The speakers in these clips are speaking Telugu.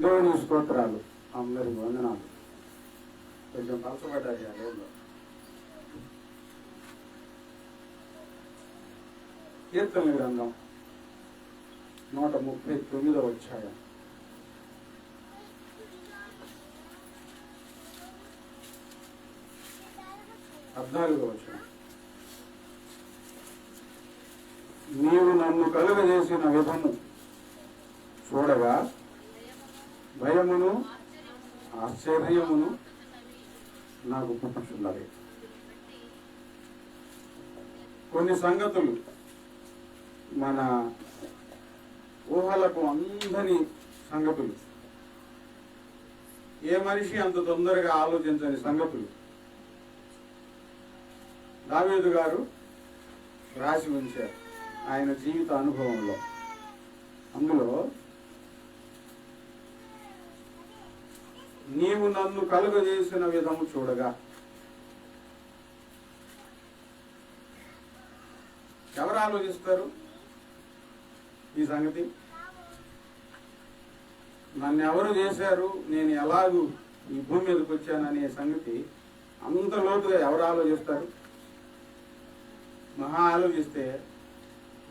దేవుని స్తోత్రాలు. అందరికి వందనాలు. కొంచెం పలసపడ్డారు ఆ దేవుళ్ళు. కీర్తన గ్రంథం 139వ అధ్యాయం 14వ వచనం. నీవు నన్ను కలుగజేసిన విధము చూడగా భయమును ఆశ్చర్యమును నాకు పుట్టుచున్నది. కొన్ని సంగతులు మన ఊహలకు అందని సంగతులు, ఏ మనిషి అంత తొందరగా ఆలోచించని సంగతులు దావీదు గారు రాసి ఉంచారు ఆయన జీవిత అనుభవంలో. అందులో నీవు నన్ను కలుగజేసిన విధము చూడగా, ఎవరు ఆలోచిస్తారు ఈ సంగతి? నన్ను ఎవరు చేశారు, నేను ఎలాగూ ఈ భూమి మీదకి వచ్చాననే సంగతి అంత లోతుగా ఎవరు ఆలోచిస్తారు? మహా ఆలోచిస్తే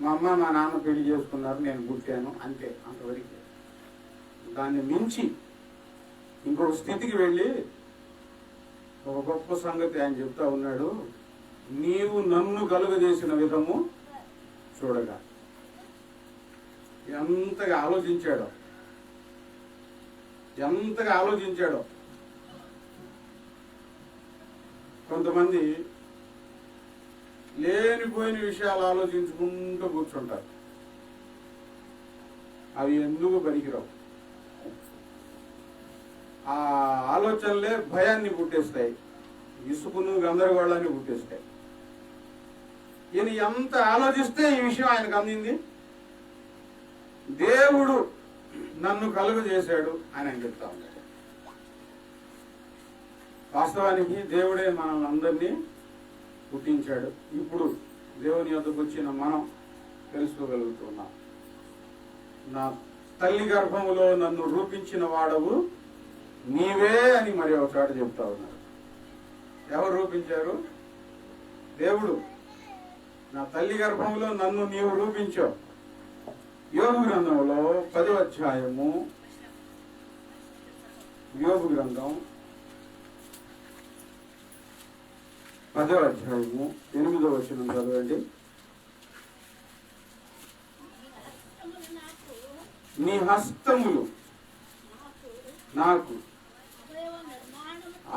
మా అమ్మ మా నాన్న పెళ్లి చేసుకున్నారు, నేను పుట్టాను, అంతే, అంతవరకు. దాన్ని మించి ఇంకొక స్థితికి వెళ్ళి ఒక గొప్ప సంగతి ఆయన చెప్తా ఉన్నాడు. నీవు నన్ను కలుగజేసిన విధము చూడగా. ఎంతగా ఆలోచించాడో, ఎంతగా ఆలోచించాడో. కొంతమంది లేనిపోయిన విషయాలు ఆలోచించుకుంటూ కూర్చుంటారు. అవి ఎందుకు పనికిరావు. ఆ ఆలోచనలే భయాన్ని పుట్టేస్తాయి, ఇసుకును గందరగోళాన్ని పుట్టేస్తాయి. ఈయన ఎంత ఆలోచిస్తే ఈ విషయం ఆయనకు అందింది. దేవుడు నన్ను కలుగు చేశాడు అని ఆయన చెప్తా ఉన్నాడు. వాస్తవానికి దేవుడే మనల్ని అందరినీ పుట్టించాడు. ఇప్పుడు దేవుని యొద్దకు వచ్చిన మనం తెలుసుకోగలుగుతున్నాం. నా తల్లి గర్భములో నన్ను రూపించిన వాడవు నీవే అని మరి ఒక చోట చెప్తా ఉన్నారు. ఎవరు రూపించారు? దేవుడు. నా తల్లి గర్భంలో నన్ను నీవు రూపించావు. యోబు గ్రంథంలో 10వ అధ్యాయము, యోబు గ్రంథం 10వ అధ్యాయము 8వ వచనం చదవండి. నీ హస్తములు నాకు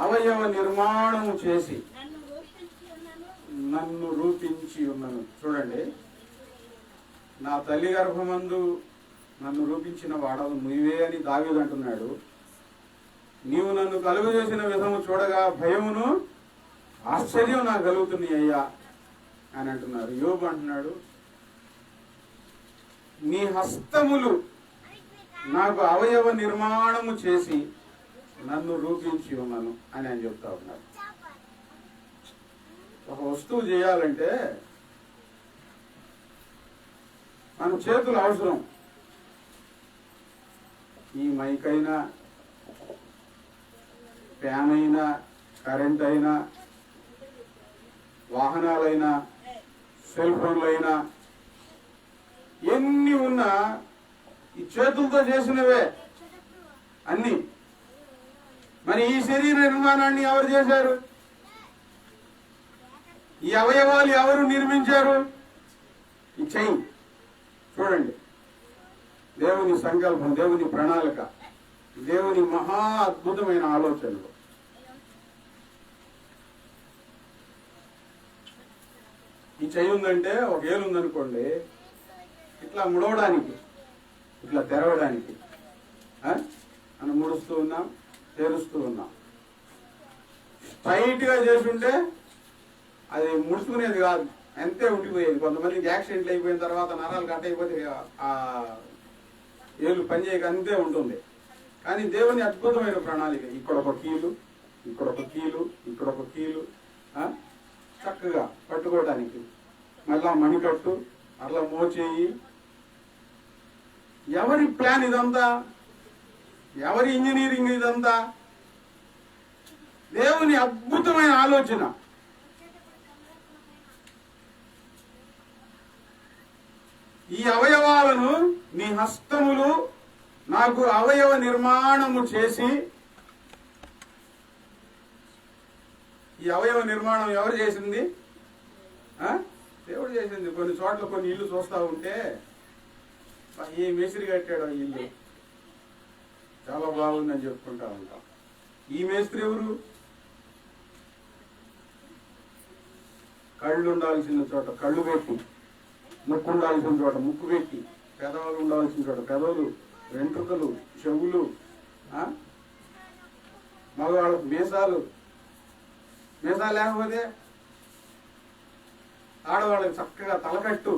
అవయవ నిర్మాణము చేసి నన్ను రూపించి ఉన్నను. చూడండి, నా తల్లి గర్భమందు నన్ను రూపించిన వాడవు నీవే అని దావీదు అంటున్నాడు. నీవు నన్ను కలుగు చేసిన విధము చూడగా భయమును ఆశ్చర్యం నాకు కలుగుతుంది అయ్యా అని అంటున్నారు. యోబు అంటున్నాడు, నీ హస్తములు నాకు అవయవ నిర్మాణము చేసి నన్ను రూపించి ఉన్నాను అని ఆయన చెప్తా ఉన్నారు. ఒక వస్తువు చేయాలంటే మన చేతులు అవసరం. ఈ మైక్ అయినా, ఫ్యాన్ అయినా, కరెంట్ అయినా, వాహనాలైనా, సెల్ ఫోన్లైనా, ఎన్ని ఉన్నా ఈ చేతులతో చేసినవే అన్ని. మరి ఈ శరీర నిర్మాణాన్ని ఎవరు చేశారు? ఈ అవయవాలు ఎవరు నిర్మించారు? ఈ చెయ్యి. చూడండి, దేవుని సంకల్పం, దేవుని ప్రణాళిక, దేవుని మహా అద్భుతమైన ఆలోచనలు. ఈ చెయ్యి ఉందంటే, ఒక ఏలు ఉందనుకోండి, ఇట్లా ముడవడానికి, ఇట్లా తెరవడానికి మనం ముడుస్తూ ఉన్నాం, తెరుస్తూ ఉన్నాం. స్ట్రైట్ గా చేసుంటే అది ముడుచుకునేది కాదు, అంతే ఉండిపోయేది. కొంతమందికి యాక్సిడెంట్లు అయిపోయిన తర్వాత నరాలు కట్ అయిపోతే ఆ ఏళ్ళు పనిచేయక అంతే ఉంటుంది. కానీ దేవుని అద్భుతమైన ప్రణాళిక, ఇక్కడ ఒక కీలు, ఇక్కడ ఒక కీలు, ఇక్కడ ఒక కీలు, చక్కగా పట్టుకోవడానికి, మళ్ళా మణికట్టు, అట్లా మోచేయి. ఎవరి ప్లాన్ ఇదంతా? ఎవరి ఇంజనీరింగ్ ఇదంతా? దేవుని అద్భుతమైన ఆలోచన. ఈ అవయవాలను నీ హస్తములు నాకు అవయవ నిర్మాణము చేసి, ఈ అవయవ నిర్మాణం ఎవరు చేసింది? దేవుడు చేసింది. కొన్ని చోట్ల కొన్ని ఇల్లు చూస్తా ఉంటే ఏ మేస్త్రి కట్టాడో ఇల్లు చాలా బాగుందని చెప్పుకుంటా ఉంటాం. ఈ మేస్త్రి ఎవరు? కళ్ళు ఉండాల్సిన చోట కళ్ళు పెట్టి, ముక్కు ఉండాల్సిన చోట ముక్కు పెట్టి, పెదవులు ఉండాల్సిన చోట పెదవులు, వెంట్రుకలు, చెవులు, మగవాళ్ళకు మీసాలు లేకపోతే ఆడవాళ్ళకి చక్కగా తలకట్టు,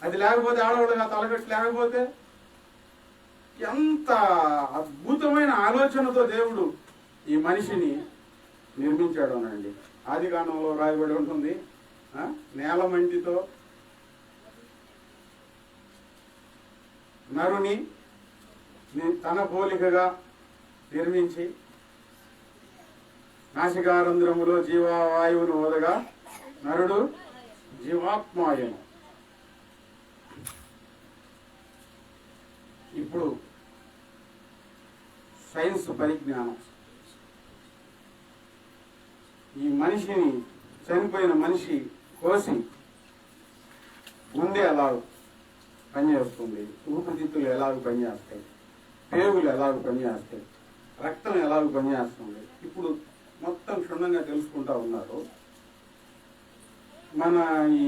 అది లేకపోతే ఆడవాళ్ళకి ఆ తలకట్టు లేకపోతే, ఎంత అద్భుతమైన ఆలోచనతో దేవుడు ఈ మనిషిని నిర్మించాడు అనండి. ఆదికాండంలో రాయబడి ఉంటుంది, నేల మంటితో నరుని తన పోలికగా నిర్మించి నాసికారంధ్రములో జీవవాయువును వదగా నరుడు జీవాత్మాయను. ఇప్పుడు సైన్స్ పరిజ్ఞానం ఈ మనిషిని, చనిపోయిన మనిషి కోసి గుండె ఎలాగ పనిచేస్తుంది, ఊపిరితిత్తులు ఎలాగ పనిచేస్తాయి, పేగులు ఎలాగ పనిచేస్తాయి, రక్తం ఎలాగ పనిచేస్తుంది, ఇప్పుడు మొత్తం క్షుణ్ణంగా తెలుసుకుంటా ఉన్నారు. మన ఈ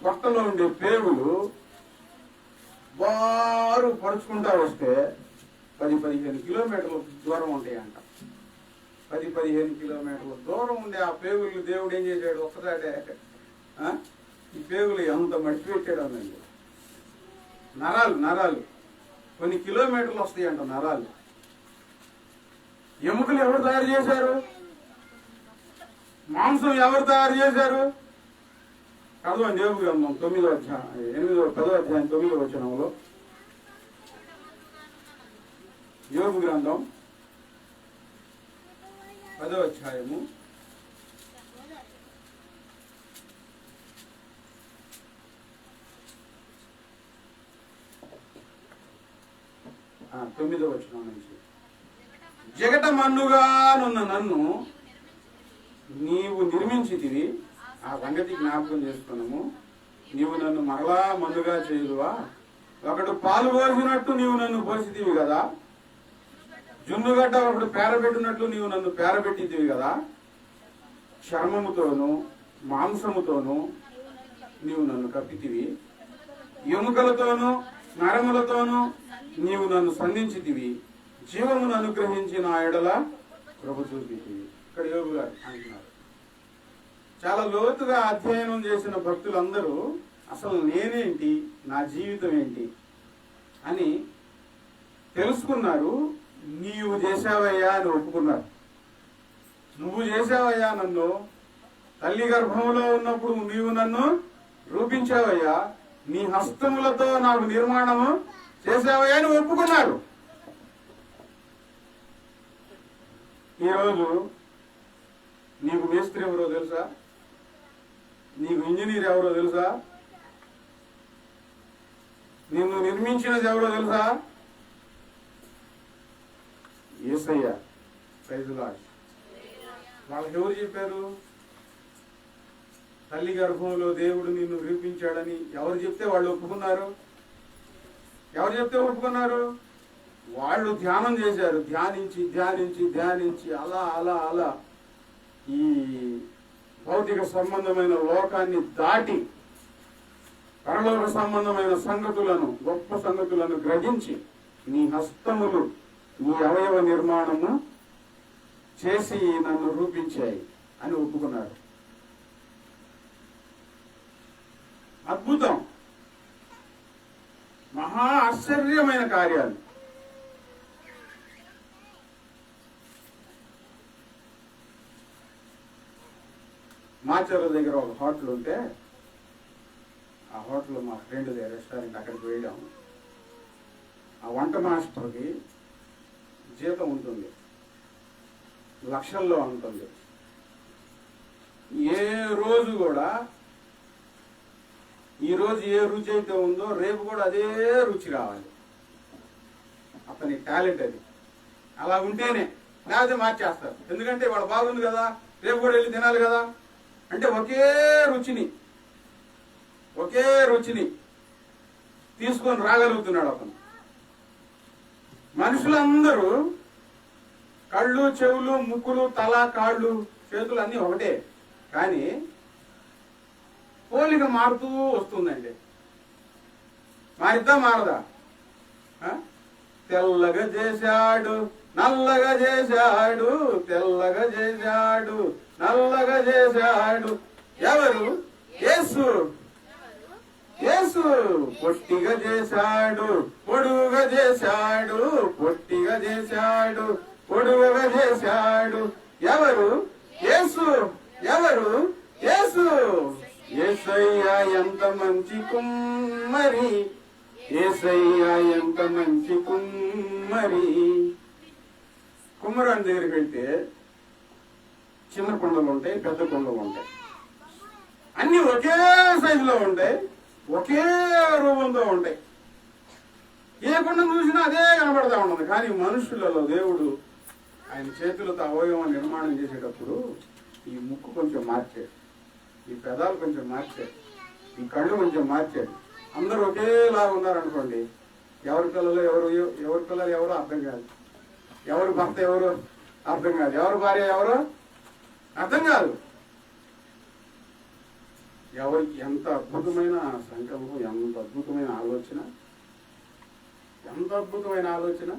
పొట్టలో ఉండే పేగులు బారు పరుచుకుంటా వస్తే 10-15 కిలోమీటర్ల దూరం ఉంటాయంట. 10-15 కిలోమీటర్ల దూరం ఉండే ఆ పేగులు దేవుడు ఏం చేశాడు? ఒక్కసారి ఈ పేగులు ఎంత మడిచిపెట్టాడు అనండి. నరాలు కొన్ని కిలోమీటర్లు వస్తాయంట నరాలు. ఎముకలు ఎవరు తయారు చేశారు? మాంసం ఎవరు తయారు చేశారు? చదవండి యోబు గ్రంథం 10వ అధ్యాయం 9వ వచనంలో. యోబు గ్రంథం 10వ అధ్యాయము 9వ వచనం నుంచి. జగట మన్నుగానున్న నన్ను నీవు నిర్మించితివి, ఆ సంగతి జ్ఞాపకం చేసుకున్నాము. నీవు నన్ను మరలా మన్నుగా చేయుదువా? ఒకడు పాలు పోసినట్టు నీవు నన్ను పోసితివి కదా, జున్నుగడ్డ ఒకడు పేరబెట్టినట్లు నీవు నన్ను పేరబెట్టితివి కదా. చర్మముతోనూ మాంసముతోనూ నీవు నన్ను కప్పితివి, ఎముకలతోనూ నరములతోనూ నీవు నన్ను సంధించితివి, జీవమును అనుగ్రహించి నా ఎడల కృప చూపితివి. ఇక్కడ యోబు గారు అంటున్నారు. చాలా లోతుగా అధ్యయనం చేసిన భక్తులందరూ అసలు నేనేంటి, నా జీవితం ఏంటి అని తెలుసుకున్నారు. నీవు చేశావయ్యా అని ఒప్పుకున్నారు. నువ్వు చేశావయ్యా, నన్ను తల్లి గర్భంలో ఉన్నప్పుడు నీవు నన్ను రూపించావయ్యా, నీ హస్తములతో నాకు నిర్మాణము చేశావయ్యా అని ఒప్పుకున్నారు. ఈరోజు నీకు మేస్త్రి ఎవరో తెలుసా? నీకు ఇంజనీర్ ఎవరో తెలుసా? నిన్ను నిర్మించినది ఎవరో తెలుసా? యేసయ్య. Praise Lord. వాళ్ళకి ఎవరు చెప్పారు? తల్లి గర్భంలో దేవుడు నిన్ను రూపించాడని ఎవరు చెప్తే వాళ్ళు ఒప్పుకున్నారు? ఎవరు చెప్తే ఒప్పుకున్నారు? వాళ్ళు ధ్యానం చేశారు. ధ్యానించి ధ్యానించి ధ్యానించి అలా అలా అలా ఈ భౌతిక సంబంధమైన లోకాన్ని దాటి పరలోక సంబంధమైన సంగతులను, గొప్ప సంగతులను గ్రహించి నీ హస్తములు నీ అవయవ నిర్మాణము చేసి నన్ను రూపించాయి అని ఒప్పుకున్నారు. అద్భుతం, మహా ఆశ్చర్యమైన కార్యాలు. మాచర్ల దగ్గర ఒక హోటల్ ఉంటే ఆ హోటల్ మా ఫ్రెండ్ రెస్టారెంట్, అక్కడికి వెళ్ళాము. ఆ వంట మాస్టర్కి జీతం ఉంటుంది, లక్షల్లో ఉంటుంది. ఏ రోజు కూడా ఈరోజు ఏ రుచి అయితే ఉందో రేపు కూడా అదే రుచి రావాలి. అతని టాలెంట్ అది. అలా ఉంటేనే, లేకపోతే మార్చేస్తారు. ఎందుకంటే వాడు బాగుంది కదా, రేపు కూడా వెళ్ళి తినాలి కదా అంటే ఒకే రుచిని తీసుకొని రాగలుగుతున్నాడు అతను. మనుషులందరూ కళ్ళు, చెవులు, ముక్కులు, తల, కాళ్ళు, చేతులు అన్నీ ఒకటే, కానీ పోలిక మారుతూ వస్తుందండి. మారదా? తెల్లగా చేశాడు, నల్లగా చేశాడు, తెల్లగా చేశాడు, నల్లగా చేశాడు. ఎవరు? యేసు. యేసు పొట్టిగా చేశాడు, పొడుగుగా చేశాడు, పొట్టిగా చేశాడు, పొడుగుగా చేశాడు. ఎవరు? యేసు. ఎవరు? యేసు. యేసయ్యా ఎంత మంచి కుమ్మరి, యేసయ్యా ఎంత మంచి కుమ్మరి. కుమ్మరాని దగ్గరికి వెళ్తే చిన్న కుండలు ఉంటాయి, పెద్ద కుండలు ఉంటాయి. అన్ని ఒకే సైజులో ఉంటాయి, ఒకే రూపంతో ఉంటాయి. ఏ కుండను చూసినా అదే కనబడతా ఉంటుంది. కానీ మనుషులలో దేవుడు ఆయన చేతులతో అవయవం నిర్మాణం చేసేటప్పుడు ఈ ముక్కు కొంచెం మార్చాడు, ఈ పెదాలు కొంచెం మార్చాడు, ఈ కళ్ళు కొంచెం మార్చాడు. అందరూ ఒకేలాగా ఉన్నారనుకోండి, ఎవరి పిల్లలు ఎవరో అర్థం కాదు, ఎవరు భర్త ఎవరు అర్థం కాదు, ఎవరు భార్య ఎవరో అర్థం కాదు. ఎవరికి ఎంత అద్భుతమైన సంకల్పం, ఎంత అద్భుతమైన ఆలోచన, ఎంత అద్భుతమైన ఆలోచన.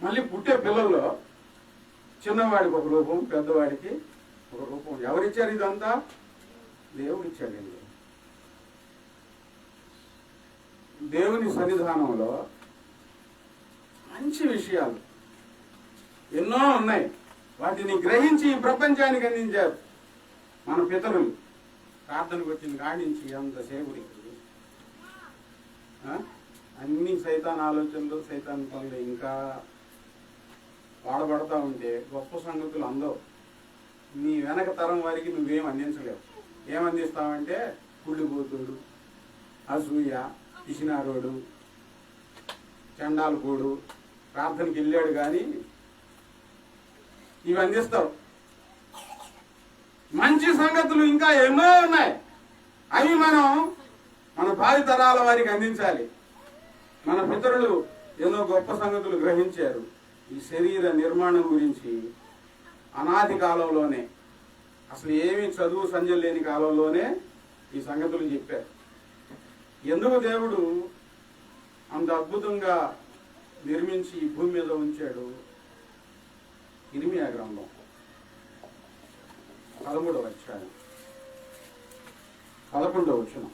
మళ్ళీ పుట్టే పిల్లల్లో చిన్నవాడికి ఒక రూపం, పెద్దవాడికి ఒక రూపం. ఎవరిచ్చారు ఇదంతా? దేవుడిచ్చాడండి. దేవుని సన్నిధానంలో మంచి విషయాలు ఎన్నో ఉన్నాయి. వాటిని గ్రహించి ఈ ప్రపంచానికి అందించారు మన పితరులు. ప్రార్థనకు వచ్చిన కాడి నుంచి ఎంతసేపు అన్ని సైతాన్ ఆలోచనలు, సైతాన్ పనులు ఇంకా వాడబడతా ఉంటే గొప్ప సంగతులు అందవు. నీ వెనక తరం వారికి నువ్వేం అందించలేవు. ఏమందిస్తావంటే కుళ్ళిపోతుడు, అసూయ, పిసినారోడు, చండాలకోడు, ప్రార్థనకి వెళ్ళాడు కానీ ఇవి అందిస్తావు. మంచి సంగతులు ఇంకా ఎన్నో ఉన్నాయి. అవి మన భావి తరాల వారికి అందించాలి. మన పితరులు ఎన్నో గొప్ప సంగతులు గ్రహించారు. ఈ శరీర నిర్మాణం గురించి అనాది కాలంలోనే, అసలు ఏమీ చదువు సంజలు లేని కాలంలోనే ఈ సంగతులు చెప్పారు. ఎందుకు దేవుడు అంత అద్భుతంగా నిర్మించి ఈ భూమి మీద ఉంచాడు? ఇర్మియా గ్రంథం 13వ అధ్యాయం 11వ వచనం.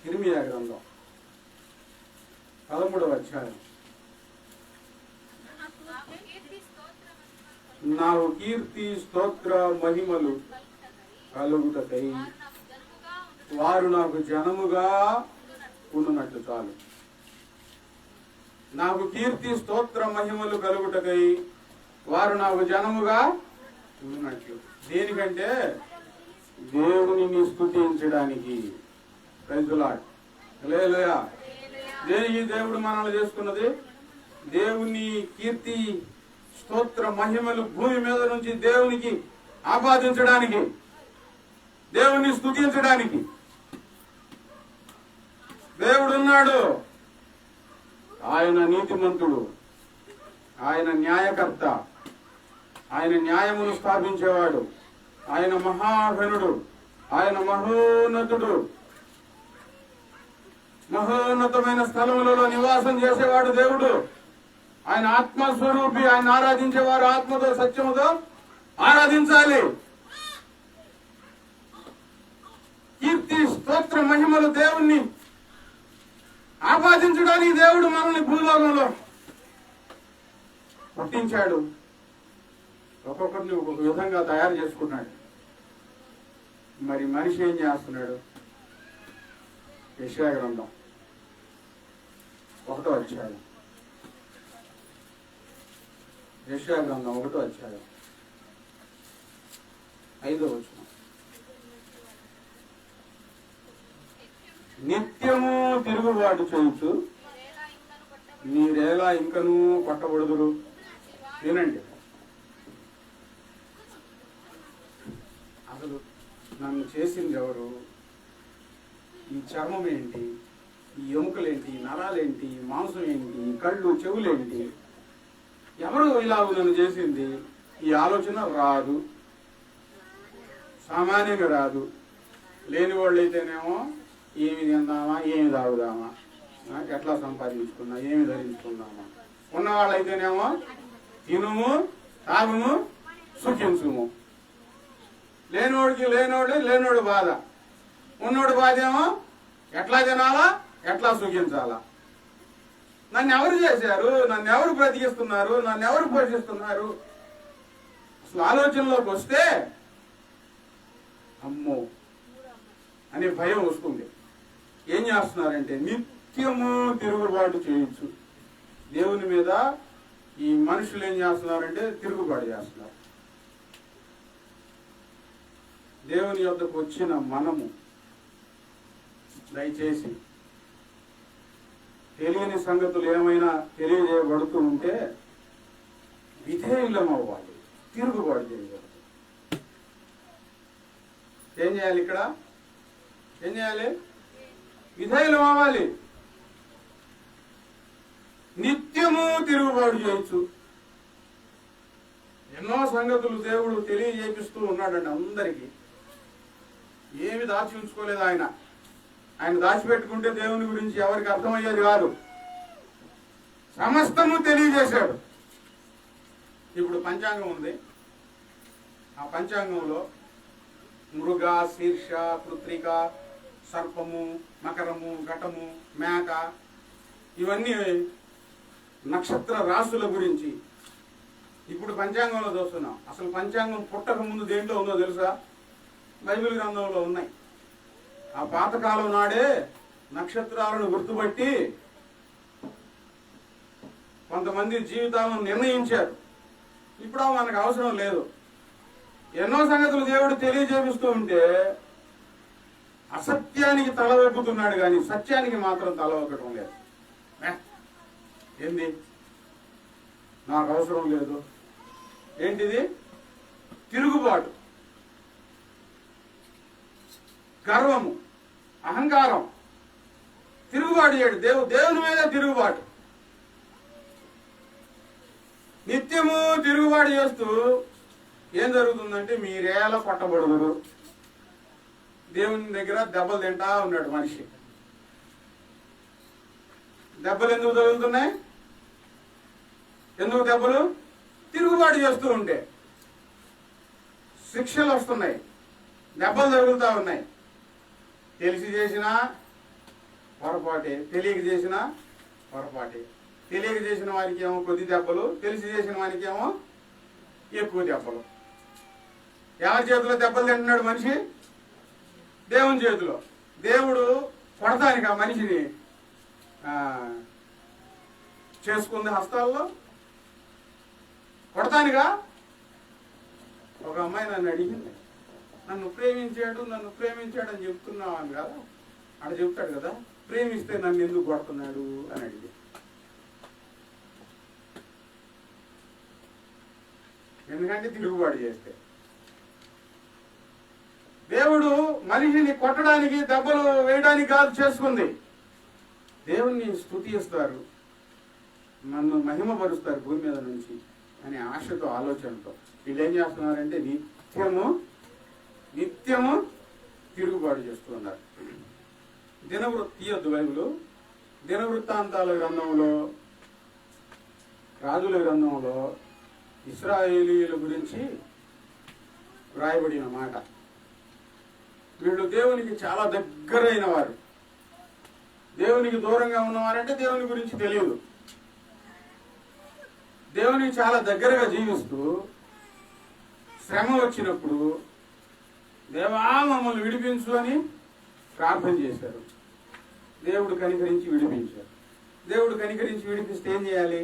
ఇర్మియా గ్రంథం 13వ అధ్యాయం. నాకు కీర్తి స్తోత్ర మహిమలు కలుగుటకై వారు నాకు జనముగా ఉండునట్లు చాలు. నాకు కీర్తి స్తోత్ర మహిమలు కలుగుటకై వారు నాకు జనముగా ఉండునట్లు. దేనికంటే దేవునిని స్తుతించడానికి. Praise the Lord. హల్లెలూయా. దేనికి దేవుడు మనల్ని చేసుకున్నది? దేవుని కీర్తి స్తోత్ర మహిమలు భూమి మీద నుంచి దేవునికి ఆపాదించడానికి, దేవుని స్తుతించడానికి. దేవుడున్నాడు, ఆయన నీతిమంతుడు, ఆయన న్యాయకర్త, ఆయన న్యాయమును స్థాపించేవాడు, ఆయన మహాఘనుడు, ఆయన మహోన్నతుడు, మహోన్నతమైన స్థలములలో నివాసం చేసేవాడు దేవుడు. ఆయన ఆత్మస్వరూపి. ఆయన ఆరాధించేవారు ఆత్మతో సత్యముతో ఆరాధించాలి. కీర్తి స్తోత్ర మహిమలు దేవుణ్ణి ఆపాదించడానికి దేవుడు మనల్ని భూలోకంలో పుట్టించాడు. ఒక్కొక్కరిని ఒక్కొక్క విధంగా తయారు చేసుకున్నాడు. మరి మనిషి ఏం చేస్తున్నాడు? యెషయా గ్రంథం 1వ అధ్యాయం. యెషయా గ్రంథం 1వ అధ్యాయం 5వ వచనం. నిత్యము తిరుగుబాటు చేయుచు మీరేలా ఇంకనూ కొట్టబడుదురు. వినండి, అసలు నన్ను చేసింది ఎవరు? ఈ చర్మం ఏంటి, ఈ ఎముకలేంటి, ఈ నరాలేంటి, ఈ మాంసం ఏంటి, ఈ కళ్ళు చెవులేంటి, ఎవరు ఇలాగ నన్ను చేసింది? ఈ ఆలోచన రాదు, సామాన్యంగా రాదు. లేని వాళ్ళు అయితేనేమో ఏమి తిందామా, ఏమి తాగుదామా, ఎట్లా సంపాదించుకున్నా, ఏమి ధరించుకుందామా. ఉన్నవాళ్ళైతేనేమో తినుము, తాగుము, సుఖించుము. లేనోడు బాధ, ఉన్నోడు బాధ ఏమో ఎట్లా తినాలా, ఎట్లా సుఖించాలా. నన్ను ఎవరు చేశారు, నన్ను ఎవరు బ్రతికిస్తున్నారు, నన్ను ఎవరు పోషిస్తున్నారు? అసలు ఆలోచనలోకి వస్తే అమ్మో అనే భయం వస్తుంది. ఏం చేస్తున్నారంటే నిత్యము తిరుగుబాటు చేయొచ్చు. దేవుని మీద ఈ మనుషులు ఏం చేస్తున్నారంటే తిరుగుబాటు చేస్తున్నారు. దేవుని యొద్దకు వచ్చిన మనము దయచేసి తెలియని సంగతులు ఏమైనా తెలియజేయబడుతూ ఉంటే విధేయులం అవ్వాలి, తిరుగుబాటు చేయగలరు. ఏం చేయాలి? ఇక్కడ ఏం చేయాలి? విధేయులం అవ్వాలి. నిత్యము తిరుగుబాటు చేయొచ్చు. ఎన్నో సంగతులు దేవుడు తెలియజేపిస్తూ ఉన్నాడండి అందరికీ. ఏమి దాచి ఉంచుకోలేదు ఆయన. దాచిపెట్టుకుంటే దేవుని గురించి ఎవరికి అర్థమయ్యేది కాదు. సమస్తము తెలియజేశాడు. ఇప్పుడు పంచాంగం ఉంది. ఆ పంచాంగంలో మృగ, శీర్ష, కృత్రిక, సర్పము, మకరము, ఘటము, మేక, ఇవన్నీ నక్షత్ర రాశుల గురించి ఇప్పుడు పంచాంగంలో చూస్తున్నాం. అసలు పంచాంగం పుట్టక ముందు దేంట్లో ఉందో తెలుసా? బైబిల్ గ్రంథంలో ఉన్నాయి. ఆ పాతకాలం నాడే నక్షత్రాలను గుర్తుపట్టి కొంతమంది జీవితాలను నిర్ణయించారు. ఇప్పుడు మనకు అవసరం లేదు. ఎన్నో సంగతులు దేవుడు తెలియజేపిస్తూ ఉంటే అసత్యానికి తల వెప్పుతున్నాడు కానీ సత్యానికి మాత్రం తల వెక్కడం లేదు. ఏంది నాకు అవసరం లేదు. ఏంటిది? తిరుగుబాటు, గర్వము, అహంకారం, తిరుగుబాటు చేయడు. దేవుని మీద తిరుగుబాటు. నిత్యము తిరుగుబాటు చేస్తూ ఏం జరుగుతుందంటే మీరేలా కొట్టబడుదురు. దేవుని దగ్గర దెబ్బలు తింటా ఉన్నాడు మనిషి. దెబ్బలు ఎందుకు తగులుతున్నాయి? ఎందుకు దెబ్బలు? తిరుగుబాటు చేస్తూ ఉంటే శిక్షలు వస్తున్నాయి, దెబ్బలు తగులుతా ఉన్నాయి. తెలిసి చేసినా పొరపాటే, తెలియక చేసినా పొరపాటే. తెలియక చేసిన వారికి ఏమో కొద్ది దెబ్బలు, తెలిసి చేసిన వారికి ఏమో ఎక్కువ దెబ్బలు. ఎవరి చేతిలో దెబ్బలు తింటున్నాడు మనిషి? దేవుని చేతిలో. దేవుడు కొడతానికి ఆ మనిషిని చేసుకుంది హస్తాల్లో. కొడతానిగా. ఒక అమ్మాయి నన్ను అడిగింది, నన్ను ప్రేమించాడు అని చెప్తున్నావు అని కదా, అక్కడ చెప్తాడు కదా, ప్రేమిస్తే నన్ను ఎందుకు కొడుతున్నాడు అని అడిగి. ఎందుకంటే తిరుగుబాటు చేస్తే. దేవుడు మనిషిని కొట్టడానికి, దెబ్బలు వేయడానికి కాదు చేసుకుంది. దేవుణ్ణి స్తుతిస్తారు, నన్ను మహిమపరుస్తారు భూమి మీద నుంచి అనే ఆశతో, ఆలోచనతో వీళ్ళు ఏం చేస్తున్నారంటే నిత్యము తిరుగుబాటు చేస్తున్నారు. తీయొద్దు బైబిలు. దినవృత్తాంతాల గ్రంథంలో, రాజుల గ్రంథంలో ఇశ్రాయేలీయుల గురించి వ్రాయబడిన మాట. వీళ్ళు దేవునికి చాలా దగ్గరైన వారు. దేవునికి దూరంగా ఉన్నవారంటే దేవుని గురించి తెలియదు. దేవునికి చాలా దగ్గరగా జీవిస్తూ శ్రమ వచ్చినప్పుడు దేవా మమ్మల్ని విడిపించు అని ప్రార్థన చేశారు. దేవుడు కనికరించి విడిపించారు. దేవుడు కనికరించి విడిపిస్తే ఏం చేయాలి?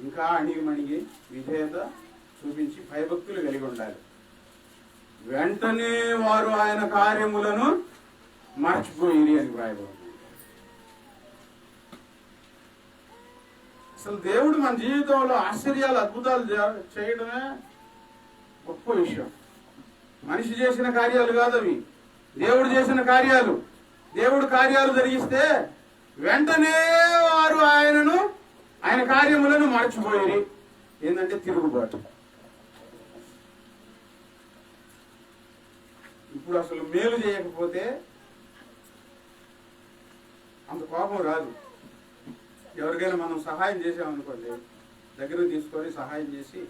ఇంకా అణిగిమణిగి విధేయత చూపించి భయభక్తులు కలిగి ఉండాలి. వెంటనే వారు ఆయన కార్యములను మర్చిపోయి అని వ్రాయబడింది. అసలు దేవుడు మన జీవితంలో ఆశ్చర్యాలు, అద్భుతాలు చేయడమే గొప్ప విషయం. మనిషి చేసిన కార్యాలు కాదు అవి, దేవుడు చేసిన కార్యాలు. దేవుడు కార్యాలు జరిగిస్తే వెంటనే వారు ఆయన కార్యములను మర్చిపోయి ఏంటంటే తిరుగుబాటు. ఇప్పుడు అసలు మేలు చేయకపోతే అంత కోపం రాదు. ఎవరికైనా మనం సహాయం చేసామనుకోండి, దగ్గర తీసుకొని సహాయం చేసి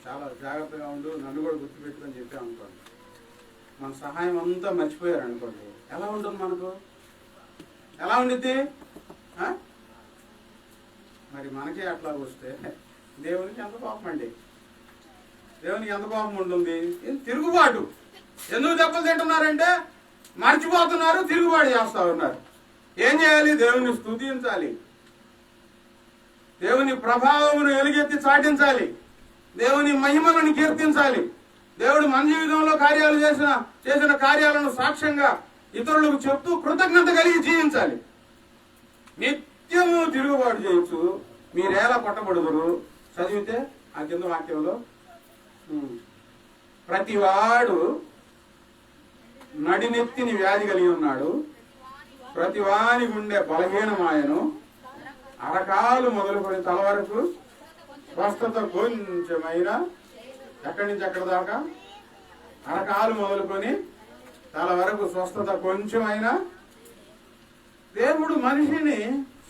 చాలా జాగ్రత్తగా ఉండు, నన్ను కూడా గుర్తుపెట్టుకొని చెప్పామనుకోండి, మన సహాయం అంతా మర్చిపోయారు అనుకోండి, ఎలా ఉంటుంది మనకు? ఎలా ఉండిద్ది? మరి మనకే అట్లా వస్తే దేవునికి ఎంత కోపం అండి? దేవునికి ఎంత కోపం ఉంటుంది? తిరుగుబాటు. ఎందుకు దెబ్బలు తింటున్నారంటే మర్చిపోతున్నారు, తిరుగుబాటు చేస్తా ఉన్నారు. ఏం చేయాలి? దేవుని స్తుతించాలి, దేవుని ప్రభావమును ఎలుగెత్తి చాటించాలి, దేవుని మహిమలను కీర్తించాలి. దేవుడు మన జీవితంలో కార్యాలు చేసిన కార్యాలను సాక్ష్యంగా ఇతరులకు చెప్తూ కృతజ్ఞత కలిగి జీవించాలి. నిత్యము తిరుగుబాటు చేయొచ్చు, మీరేలా కొట్టబడుదురు. చదివితే ఆ కింద వాక్యంలో ప్రతివాడు నడినెత్తిని వ్యాధి కలిగి ఉన్నాడు, ప్రతివాని గుండె బలహీనమాయను, అరకాలు మొదలుకొని తల వరకు స్వస్థత కొంచెమైనా. ఎక్కడి నుంచి ఎక్కడి దాకా? అరకాలు మొదలుకొని తల వరకు స్వస్థత కొంచెమైనా. దేవుడు మనిషిని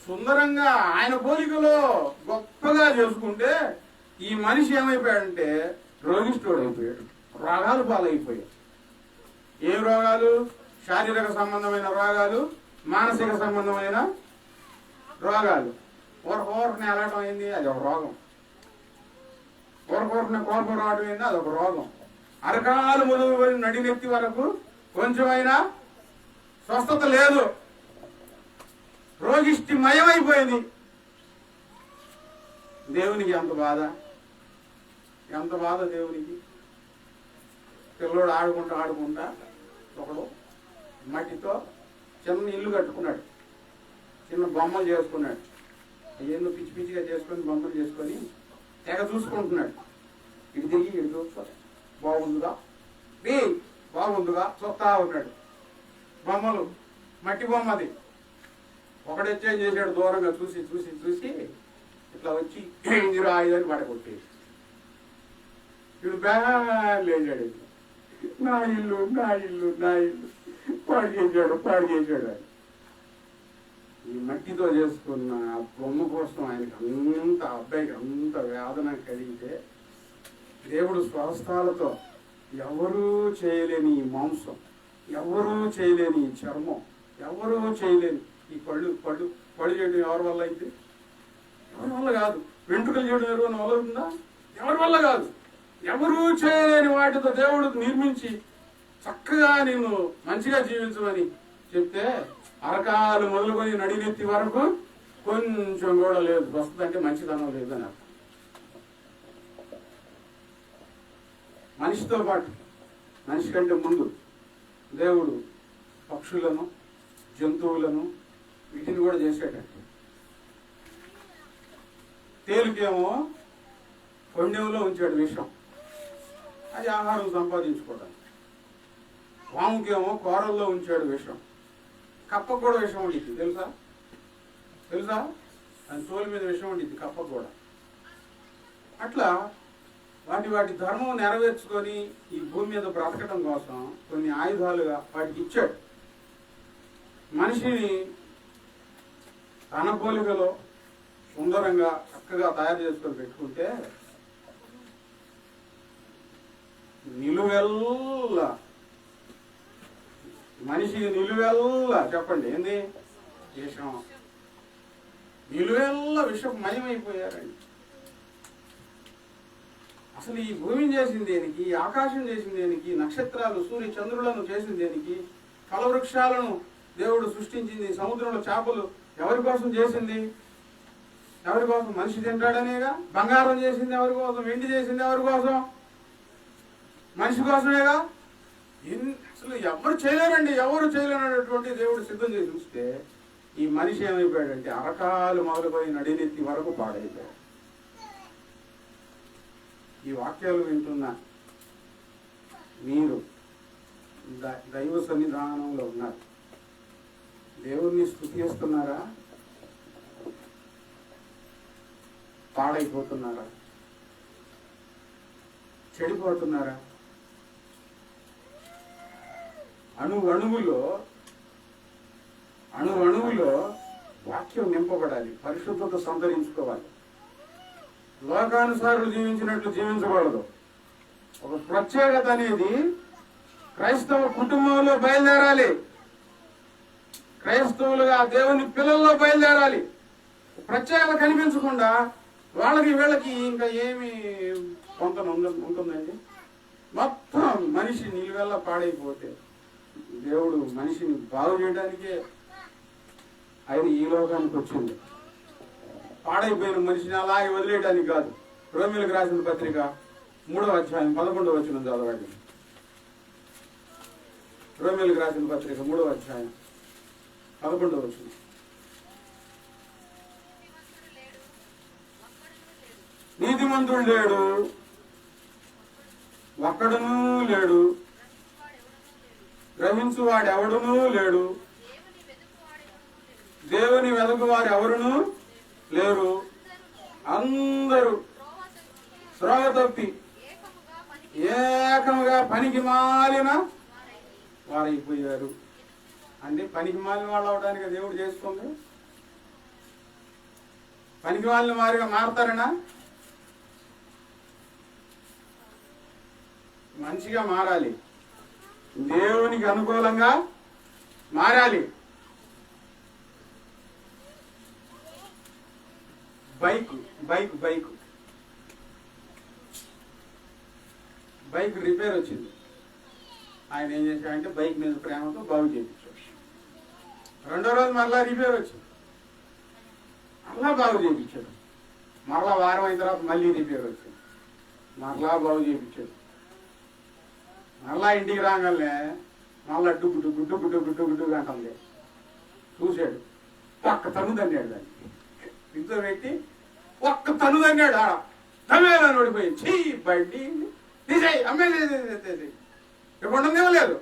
సుందరంగా ఆయన పోలికలో గొప్పగా చేసుకుంటే ఈ మనిషి ఏమైపోయాడంటే రోగిష్ఠుడు అయిపోయాడు, రోగాలు పాలైపోయాడు. ఏ రోగాలు? శారీరక సంబంధమైన రోగాలు, మానసిక సంబంధమైన రోగాలు. ఊరకూరని ఎలాటం అయింది, అది ఒక రోగం. ఊరకూరని కోపం రావడం అయింది, అదొక రోగం. అరకాలు మొదలు నడినెత్తి వరకు కొంచెమైనా స్వస్థత లేదు, రోగిష్టి మయమైపోయింది. దేవునికి ఎంత బాధ, ఎంత బాధ దేవునికి. పిల్లోడు ఆడుకుంటా ఒకడు మట్టితో చిన్న ఇల్లు కట్టుకున్నాడు, చిన్న బొమ్మలు చేసుకున్నాడు. ఏదో పిచ్చి పిచ్చిగా చేసుకొని బొమ్మలు చేసుకొని తెగ చూసుకుంటున్నాడు. ఇటు తిరిగి ఇటు చూస్తాడు, బాగుందిగా చూస్తా ఉన్నాడు. బొమ్మలు, మట్టి బొమ్మది. ఒకడెచ్చే చేసాడు, దూరంగా చూసి చూసి చూసి ఇట్లా వచ్చి ఇది రాయిదని పడగొట్టేది. వీడు లేచాడు, నా ఇల్లు పాడు చేశాడు. ఈ మట్టితో చేసుకున్న బొమ్మ కోసం ఆయనకి అబ్బాయికి అంత వేదన కలిగితే, దేవుడు స్వస్థాలతో ఎవరూ చేయలేని ఈ మాంసం, ఎవరూ చేయలేని ఈ చర్మం, ఎవరూ చేయలేని ఈ పళ్ళు చేయడం ఎవరి వల్ల అయితే? ఎవరి వల్ల కాదు. వెంట్రుకలు చేయడం ఎవరి వల్ల అవుతుందా? ఎవరి వల్ల కాదు. ఎవరూ చేయలేని వాటితో దేవుడు నిర్మించి చక్కగా నేను మంచిగా జీవించమని చెప్తే అరకాలు మొదలుకొని నడినెత్తి వరకు కొంచెం కూడా లేదు, వస్తుందంటే మంచిదనం లేదని అర్థం. మనిషితో పాటు, మనిషి కంటే ముందు దేవుడు పక్షులను, జంతువులను వీటిని కూడా చేసేటట్టు. తేలికేమో కొండెంలో ఉంచాడు విషం, అది ఆహారం సంపాదించుకోవడానికి. వాముకేమో కూరల్లో ఉంచాడు విషం. కప్పకు కూడా విషం ఉండిద్ది, తెలుసా? అది తోలు మీద విషం ఉండిద్ది కప్పకు కూడా. అట్లా వాటి ధర్మం నెరవేర్చుకొని ఈ భూమి మీద బ్రతకడం కోసం కొన్ని ఆయుధాలుగా వాటికి ఇచ్చాడు. మనిషిని తన పోలికలో సుందరంగా చక్కగా తయారు చేసుకొని పెట్టుకుంటే నిలువెల్లా మనిషికి నిలువెల్లా చెప్పండి ఏంది? విషం. నిలువెల్లా విషం మయమైపోయారండి. అసలు ఈ భూమిని చేసింది దేనికి, ఈ ఆకాశం చేసింది దేనికి, నక్షత్రాలు సూర్య చంద్రులను చేసింది దేనికి, ఫలవృక్షాలను దేవుడు సృష్టించింది, సముద్రంలో చేపలు ఎవరి కోసం చేసింది? ఎవరి కోసం? మనిషి తింటాడనేగా. బంగారం చేసింది ఎవరి కోసం? వెండి చేసింది ఎవరి కోసం? మనిషి కోసమేగా. అసలు ఎవరు చేయలేరండి, ఎవరు చేయలేనటువంటి దేవుడు సిద్ధం చేసి చూస్తే ఈ మనిషి ఏమైపోయాడంటే అరకాలు మొదలుపోయి నడినెత్తి వరకు పాడైపోయాడు. ఈ వాక్యాలు వింటున్న మీరు దైవ సన్నిధానంలో ఉన్నారు. దేవుణ్ణి స్తుతిస్తున్నారా? పాడైపోతున్నారా? చెడిపోతున్నారా? అణువులో వాక్యం నింపబడాలి, పరిశుద్ధత సంతరించుకోవాలి. లోకానుసారులు జీవించినట్లు జీవించకూడదు. ఒక ప్రత్యేకత అనేది క్రైస్తవ కుటుంబంలో బయలుదేరాలి. క్రైస్తవులుగా దేవుని పిల్లల్లో బయలుదేరాలి. ప్రత్యేకత కనిపించకుండా వాళ్ళకి వీళ్ళకి ఇంకా ఏమి కొంత ఉంటుందండి. మొత్తం మనిషి నిలువెల్లా పాడైపోతే దేవుడు మనిషిని బాగు చేయడానికే ఆయన ఈ లోకానికి వచ్చింది. పాడైపోయిన మనిషిని అలాగే వదిలేయడానికి కాదు. రోమీయులకు రాసిన పత్రిక 3వ అధ్యాయం 11వ వచనం చదవండి. రోమీయులకు రాసిన పత్రిక 3వ అధ్యాయం 11వ వచనం. నీతిమంతుడు లేడు, ఒక్కడునూ లేడు, గ్రహించువాడు ఎవడునూ లేడు, దేవుని వెదకువారు ఎవరునూ లేరు, అందరూ త్రోవ తప్పి ఏకముగా పనికి మాలిన వారైపోయారు. అంటే పనికి మాలిన వాళ్ళు అవడానికి దేవుడు చేసుకుంది. పనికి మాలిన వారిగా మారతారనా? మంచిగా మారాలి, దేవునికి అనుకూలంగా మారాలి. బైక్ రిపేర్ వచ్చింది. ఆయన ఏం చేశాడంటే బైక్ మీద ప్రేమతో బాగు చేయించాడు. రెండో రోజు మరలా రిపేర్ వచ్చింది, మరలా బాగు చేయించాడు. మరలా వారం అయిన తర్వాత మళ్ళీ రిపేర్ వచ్చింది, మరలా బాగు చేయించాడు. మరలా ఇంటికి రాగానే మళ్ళా డుగ్గు డుగ్గు డుగ్గు డుగ్గు డుగ్గు డుగ్గు అంటుంది. చూశాడు, ఒక్క తను తన్నాడు. దాన్ని ఇంట్లో పెట్టి ఒక్క తను తన్నాడు. తమేలని ఓడిపోయి చీ బండి తీసేయి అమ్మేది ఇప్పుడు ఉండేవలేదు.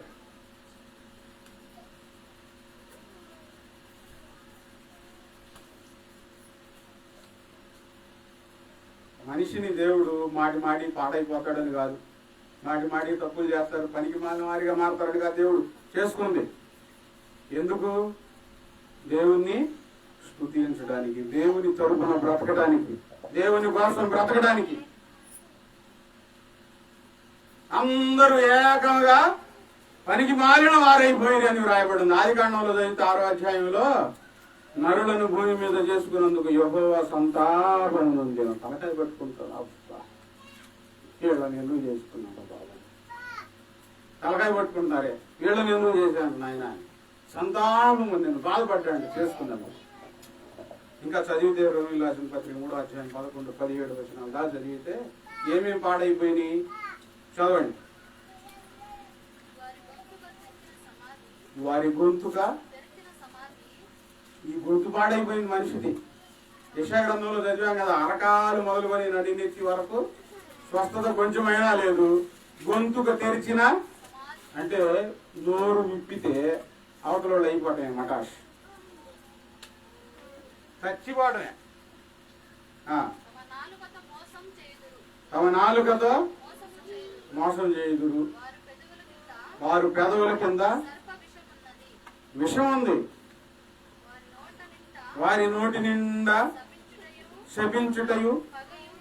మనిషిని దేవుడు మాటి పాడైపోతాడని కాదు, మాటి తప్పులు చేస్తారు, పనికి మాలిన వారిగా మారతాడని కాదు దేవుడు చేసుకుంది. ఎందుకు? దేవుణ్ణి స్తుతించడానికి, దేవుని తరపున బ్రతకడానికి, దేవుని కోసం బ్రతకడానికి. అందరూ ఏకంగా పనికి మాలిన వారైపోయి అని వ్రాయబడింది. ఆదికాండంలో చదివితే 6వ అధ్యాయంలో నరులను భూమి మీద చేసుకున్నందుకు యెహోవా సంతాపం ఉంది. తలకాయ పట్టుకుంటారు. అబ్బా వీళ్ళని ఎందుకు చేసుకున్నాడు బాబా, తలకాయ పట్టుకుంటున్నారే, వీళ్ళని ఎందుకు చేశాను నాయన, సంతాపం ఉంది, నేను బాధపడ్డాను చేసుకున్నాను. ఇంకా చదివితే రోమీయులకు రాసిన పత్రిక 3వ అధ్యాయం 11, 17 వచనాలు దాకా చదివితే ఏమేమి పాడైపోయినాయి చదవండి. వారి గొంతుగా, ఈ గొంతు పాడైపోయింది మనిషిది. యెషయా గ్రంథంలో చదివాం కదా, అరకాలు మొదలుకొని నడినెత్తి వరకు స్వస్థత కొంచెమైనా లేదు. గొంతుక తెరిచిన అంటే నోరు విప్పితే అవతల వాళ్ళు అయిపోతాయి మటాష్, చచ్చిపోవడమే. తమ నాలుకతో మోసం చేయుదురు, వారు పెదవుల కింద విషం ఉంది, వారి నోటి నిండా శపించుటయు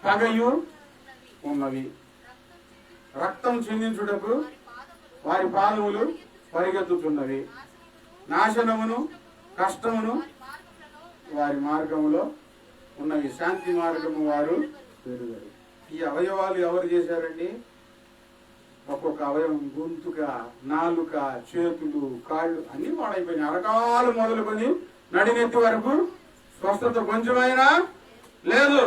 పగయు ఉన్నవి, రక్తం చిందించుటకు వారి పాదములు పరిగెత్తుతున్నవి, నాశనమును కష్టమును వారి మార్గములో ఉన్నవి, శాంతి మార్గము వారు పెరుగరు. ఈ అవయవాలు ఎవరు చేశారండి? ఒక్కొక్క అవయవం, గొంతుక, నాలుక, చేతులు, కాళ్ళు అన్ని పాడైపోయినాయి. అరకాలు మొదలుకొని నడినెత్తి వరకు స్వస్థత కొంచెమైనా లేదు,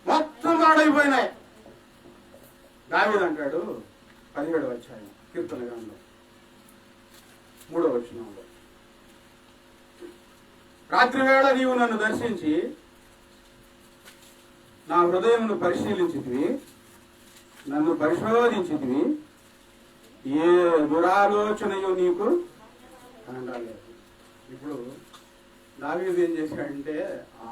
మొత్తం పాడైపోయినాయి. దావీదు అంటాడు 17వ అధ్యాయం కీర్తన గ్రంథం 3వ వచనంలో, రాత్రి వేళ నీవు నన్ను దర్శించి నా హృదయమును పరిశీలించితివి, నన్ను పరిశోధించితివి, ఏ దురాలోచనయో నీకు కనరాలేదు. ఇప్పుడు దావీదు ఏం చేశాడంటే,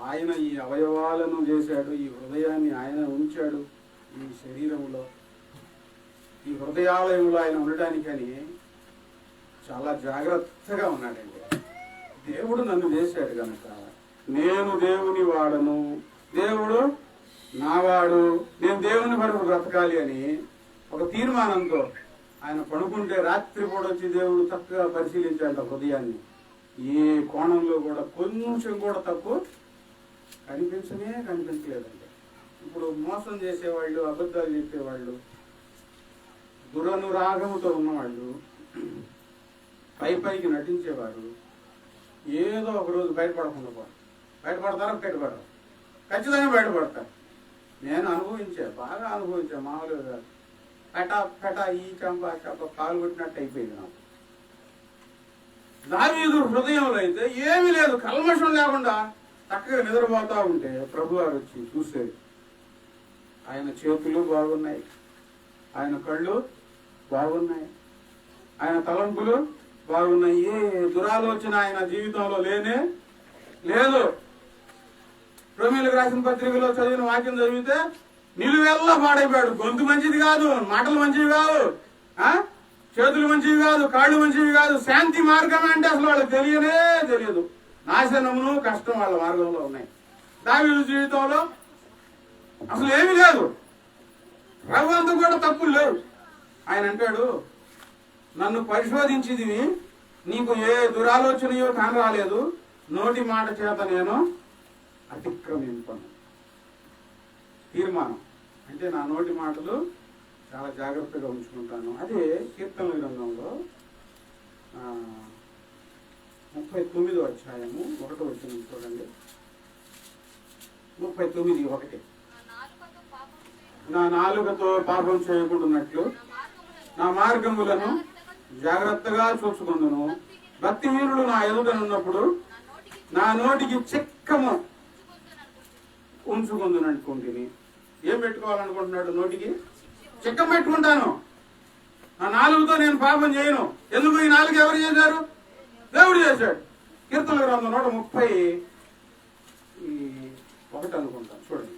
ఆయన ఈ అవయవాలను చేశాడు, ఈ హృదయాన్ని ఆయన ఉంచాడు ఈ శరీరంలో, ఈ హృదయాలయంలో ఆయన ఉండటానికని చాలా జాగ్రత్తగా ఉన్నాడండి. దేవుడు నన్ను చేశాడు కనుక నేను దేవుని వాడను, దేవుడు నావాడు, నేను దేవుని వరకు బ్రతకాలి అని ఒక తీర్మానంతో ఆయన పడుకుంటే రాత్రిపూట వచ్చి దేవుడు చక్కగా పరిశీలించాడు హృదయాన్ని. ఏ కోణంలో కూడా కొంచెం కూడా తప్పు కనిపించలేదండి. ఇప్పుడు మోసం చేసేవాళ్ళు, అబద్ధాలు చెప్పేవాళ్ళు, దురనురాగముతో ఉన్నవాళ్ళు, పైకి నటించేవారు ఏదో ఒక రోజు బయటపడకుండా పోరు. బయటపడరు, ఖచ్చితంగా బయటపడతారు. నేను బాగా అనుభవించా, మామూలుగా పెట ఈ చంప కాలు కొట్టినట్టు అయిపోయింది నాకు. దావీదు హృదయంలో అయితే ఏమీ లేదు, కల్మషం లేకుండా చక్కగా నిద్రపోతా ఉంటే ప్రభువారు వచ్చి చూసేది. ఆయన చేతులు బాగున్నాయి, ఆయన కళ్ళు బాగున్నాయి, ఆయన తలంపులు బాగున్నాయి, ఏ దురాలోచన ఆయన జీవితంలో లేనే లేదు. రోమీయులకు రాసిన పత్రికలో చదివిన వాక్యం చదివితే నిలువెల్లా పాడైపోయాడు. గొంతు మంచిది కాదు, మాటలు మంచివి కాదు, చేతులు మంచివి కాదు, కాళ్ళు మంచివి కాదు. శాంతి మార్గం అంటే అసలు వాళ్ళకి తెలియదు. నాశనమును కష్టం వాళ్ళ మార్గంలో ఉన్నాయి. దావీదు జీవితంలో అసలు ఏమీ లేదు, రవ్వంత కూడా తప్పులు లేవు. ఆయన అంటాడు, నన్ను పరిశోధించిదివి, నీకు ఏ దురాలోచనయో కానరాలేదు, నోటి మాట చేత నేను అతిక్రమింపను. తీర్మానం అంటే నా నోటి మాటలు చాలా జాగ్రత్తగా ఉంచుకుంటాను. అదే కీర్తనల గ్రంథంలో 39వ అధ్యాయము 1వ వచనం చూడండి. 39:1 నా నాలుకతో పాపం చేయకుండాన్నట్లు నా మార్గములను జాగ్రత్తగా చూసుకుందును. భక్తిహీనుడు నా ఎదుటనున్నప్పుడు నా నోటికి చిక్కము ఉంచుకుందుననుకుంటుని. ఏం పెట్టుకోవాలనుకుంటున్నాడు? నోటికి చిక్కం పెట్టుకుంటాను. నా నాలుగుతో నేను పాపం చేయను. ఎందుకు? ఈ నాలుగు ఎవరు చేశారు? దేవుడు చేశాడు. కీర్తనల గ్రంథం 131 అనుకుంటాను, చూడండి.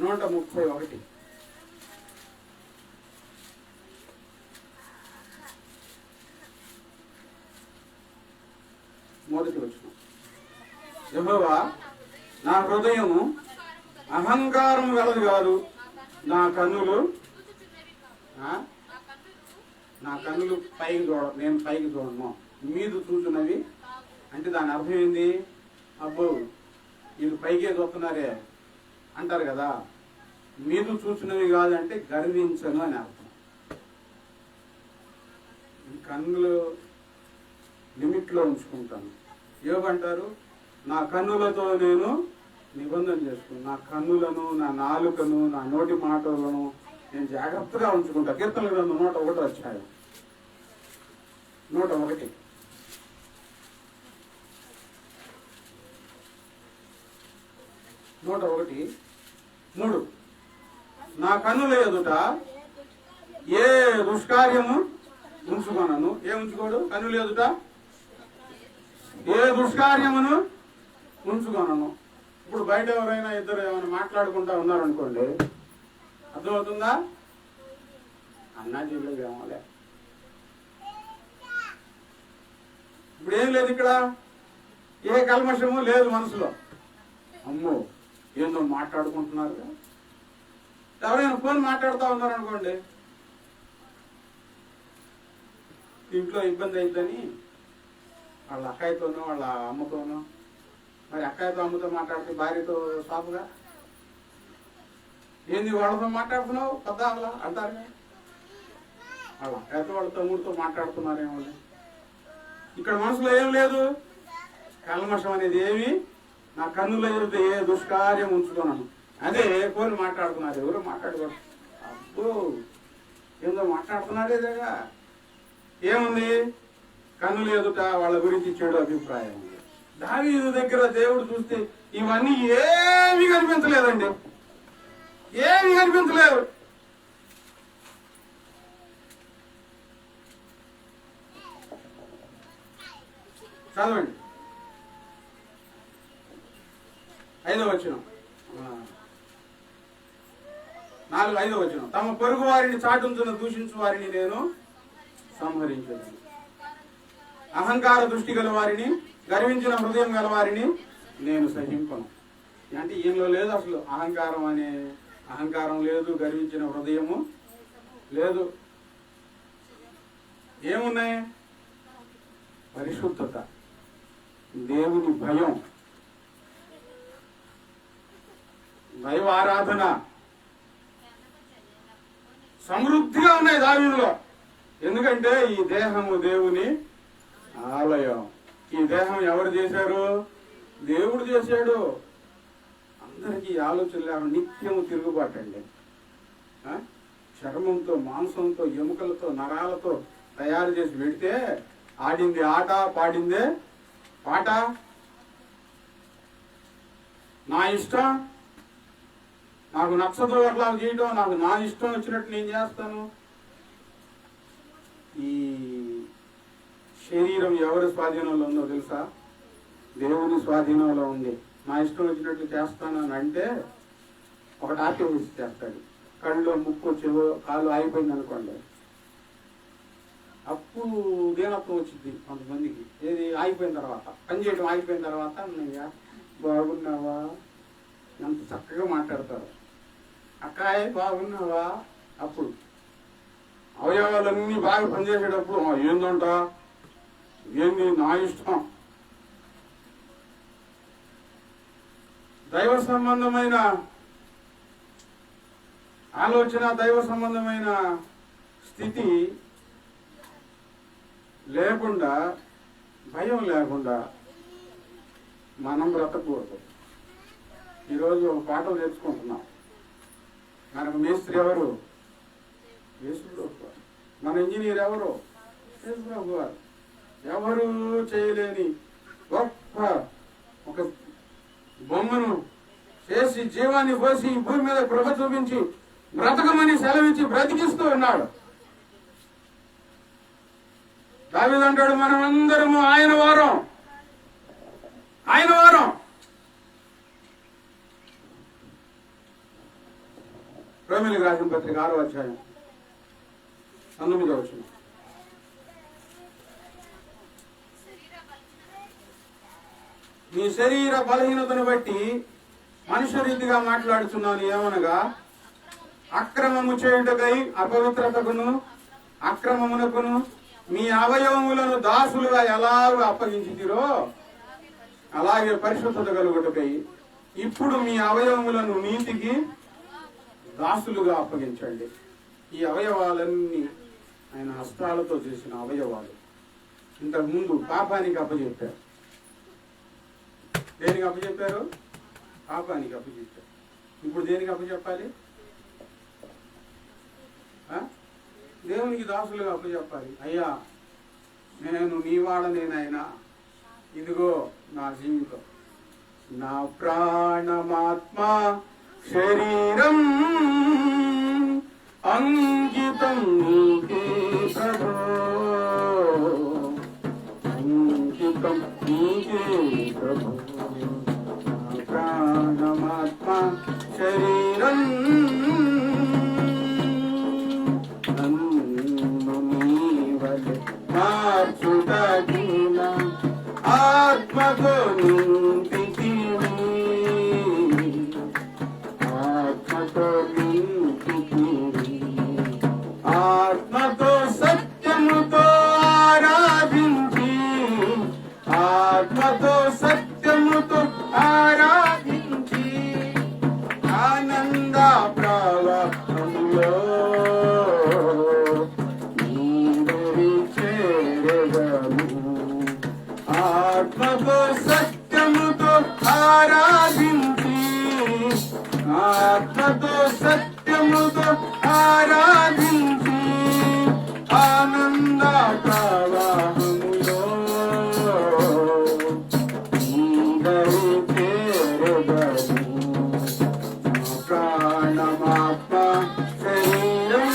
131 మొదటి వచనం. యెహోవా నా హృదయము అహంకారం గలది కాదు, నా కన్నులు పైకి చూడ, నేను పైకి చూడను, మీద చూస్తున్నవి. అంటే దాని అర్థం ఏంది? అబ్బో వీళ్ళు పైకే చూస్తున్నారే అంటారు కదా. మీద చూసినవి కాదంటే గర్వించను అని అర్థం. కన్నులు లిమిట్లో ఉంచుకుంటాను. ఏమంటారు? నా కన్నులతో నేను నిబంధన చేసుకున్నాను. నా కన్నులను, నా నాలుకను, నా నోటి మాటలను నేను జాగ్రత్తగా ఉంచుకుంటా. కీర్తనల గ్రంథం 101 అధ్యాయం 101 1:3 నా కన్నుల ఎదుట ఏ దుష్కార్యము ఉంచుకొనను. ఏ ఉంచుకోడు? కన్నుల ఎదుట ఏ దుష్కార్యమును ఉంచుకొనను. ఇప్పుడు బయట ఎవరైనా ఇద్దరు ఏమైనా మాట్లాడుకుంటా ఉన్నారనుకోండి, అర్థమవుతుందా? అన్నా చెల్లెలు ఏమోలే. ఇప్పుడు ఏం లేదు, ఇక్కడ ఏ కల్మషము లేదు మనసులో. అమ్మో ఏందో మాట్లాడుకుంటున్నారు. ఎవరైనా ఫోన్ మాట్లాడుతూ ఉన్నారనుకోండి, ఇంట్లో ఇబ్బంది అయిద్దని వాళ్ళ అక్కయ్యతోనో వాళ్ళ అమ్మతోనో మరి అక్కయ్యతో అమ్మతో మాట్లాడితే భార్యతో సాపుగా ఏంది వాళ్ళతో మాట్లాడుతున్నావు పద్దాకలా అంటారు. అలా అయితే వాళ్ళ తమ్ముడితో మాట్లాడుతున్నారేమో. ఇక్కడ మనసులో ఏం లేదు, కల్మషం అనేది ఏమి నా కన్నులో ఎదురుతే ఏ దుష్కార్యం ఉంచుకున్నాను అదే పోని మాట్లాడుతున్నారు. ఎవరో మాట్లాడుకోరు, అబ్బో ఏందో మాట్లాడుతున్నాడేదేగా. ఏముంది, కన్నులు ఎదుట వాళ్ళ గురించి చెడు అభిప్రాయం. దావీదు దగ్గర దేవుడు చూస్తే ఇవన్నీ ఏమీ కనిపించలేదండి, ఏమీ కనిపించలేదు. చదవండి 5వ వచనం, 5వ వచనం. తమ పొరుగు వారిని చాటుంచున దూషించు వారిని నేను సంహరించను. అహంకార దృష్టి గల వారిని, గర్వించిన హృదయం గల వారిని నేను సహింపను. అంటే ఈయనలో లేదు అసలు అహంకారం లేదు, గర్వించిన హృదయము లేదు. ఏమున్నాయి? పరిశుద్ధత, దేవుని భయం, దైవ ఆరాధన సమృద్ధిగా ఉన్నాయి దావీదులో. ఎందుకంటే ఈ దేహము దేవుని ఆలయం. ఈ దేహం ఎవరు చేశారు? దేవుడు చేశాడు. అందరికీ ఆలోచన లేకుండా నిత్యము తిరుగుబాటండి. చర్మంతో, మాంసంతో, ఎముకలతో, నరాలతో తయారు చేసి పెడితే ఆడింది ఆట, పాడిందే పాట. నా ఇష్టం, నాకు నచ్చదు అట్లా చేయడం, నాకు నా ఇష్టం వచ్చినట్టు నేను చేస్తాను. ఈ శరీరం ఎవరి స్వాధీనంలో ఉందో తెలుసా? దేవుని స్వాధీనంలో ఉంది. నా ఇష్టం వచ్చినట్లు చేస్తానని అంటే ఒకటి ఆపేసి చేస్తాడు. కళ్ళు, ముక్కు, చెవు, కాళ్ళు ఆగిపోయింది అనుకోండి, అప్పుడు దీనత్వం వచ్చింది కొంతమందికి. ఏది ఆగిపోయిన తర్వాత, పనిచేయడం ఆగిపోయిన తర్వాత అన్నయ్య బాగున్నావా, ఎంత చక్కగా మాట్లాడతారు. అక్కాయ్ బాగున్నావా, అప్పుడు అవయవాలన్నీ బాగా పనిచేసేటప్పుడు ఏందంట, ఏంది నా ఇష్టం. దైవ సంబంధమైన ఆలోచన, దైవ సంబంధమైన స్థితి లేకుండా, భయం లేకుండా మనం బ్రతకూడదు. ఈరోజు ఒక పాఠం నేర్చుకుంటున్నాం. మనకు మేస్త్రి ఎవరు? యేసుప్రభు గారు. మన ఇంజనీర్ ఎవరు? యేసుప్రభు గారు. ఎవరు చేయలేని గొప్ప ఒక బొమ్మను చేసి, జీవాన్ని పోసి, భూమి మీద కృప చూపించి, బ్రతకమని సెలవిచ్చి బ్రతికిస్తూ ఉన్నాడు. దావీదు అంటాడు, మనమందరము ఆయన వారం, ఆయన వారం. రోమీయులకు రాసిన పత్రిక 6వ అధ్యాయం 19వ వచనం. మీ శరీర బలహీనతను బట్టి మనుష్య రీతిగా మాట్లాడుతున్నాను. ఏమనగా, అక్రమము చేయుటకై అపవిత్రతకును అక్రమమునకును మీ అవయవములను దాసులుగా ఎలాగ అప్పగించితిరో అలాగే పరిశుద్ధత కలుగుటకై ఇప్పుడు మీ అవయవములను నీతికి దాసులుగా అప్పగించండి. ఈ అవయవాలన్నీ ఆయన హస్తాలతో చేసిన అవయవాలు. ఇంతకు ముందు పాపానికి అప్పచెప్పారు. దేనికి అప్పచెప్పారు? పాపానికి అప్పచెప్పారు. ఇప్పుడు దేనికి అప్పచెప్పాలి? దేవునికి దాసులుగా అప్పచెప్పాలి. అయ్యా, నేను నీ వాడనేనైనా, ఇదిగో నా జీవితం, నా ప్రాణమాత్మ శరీరం అంకితం నీకే ప్రభో, అంకితం నీకే ప్రభో. నా ప్రాణమాత్మ శరీరం నన్ను నీవలె మార్చుటగిన ఆత్మతో నింపితివి, ఆత్మతో నింపితివి. ఆరాధించి ఆనంద ప్రవాహములో నీదరి చేరదము ప్రాణమాత్మ శరీరం.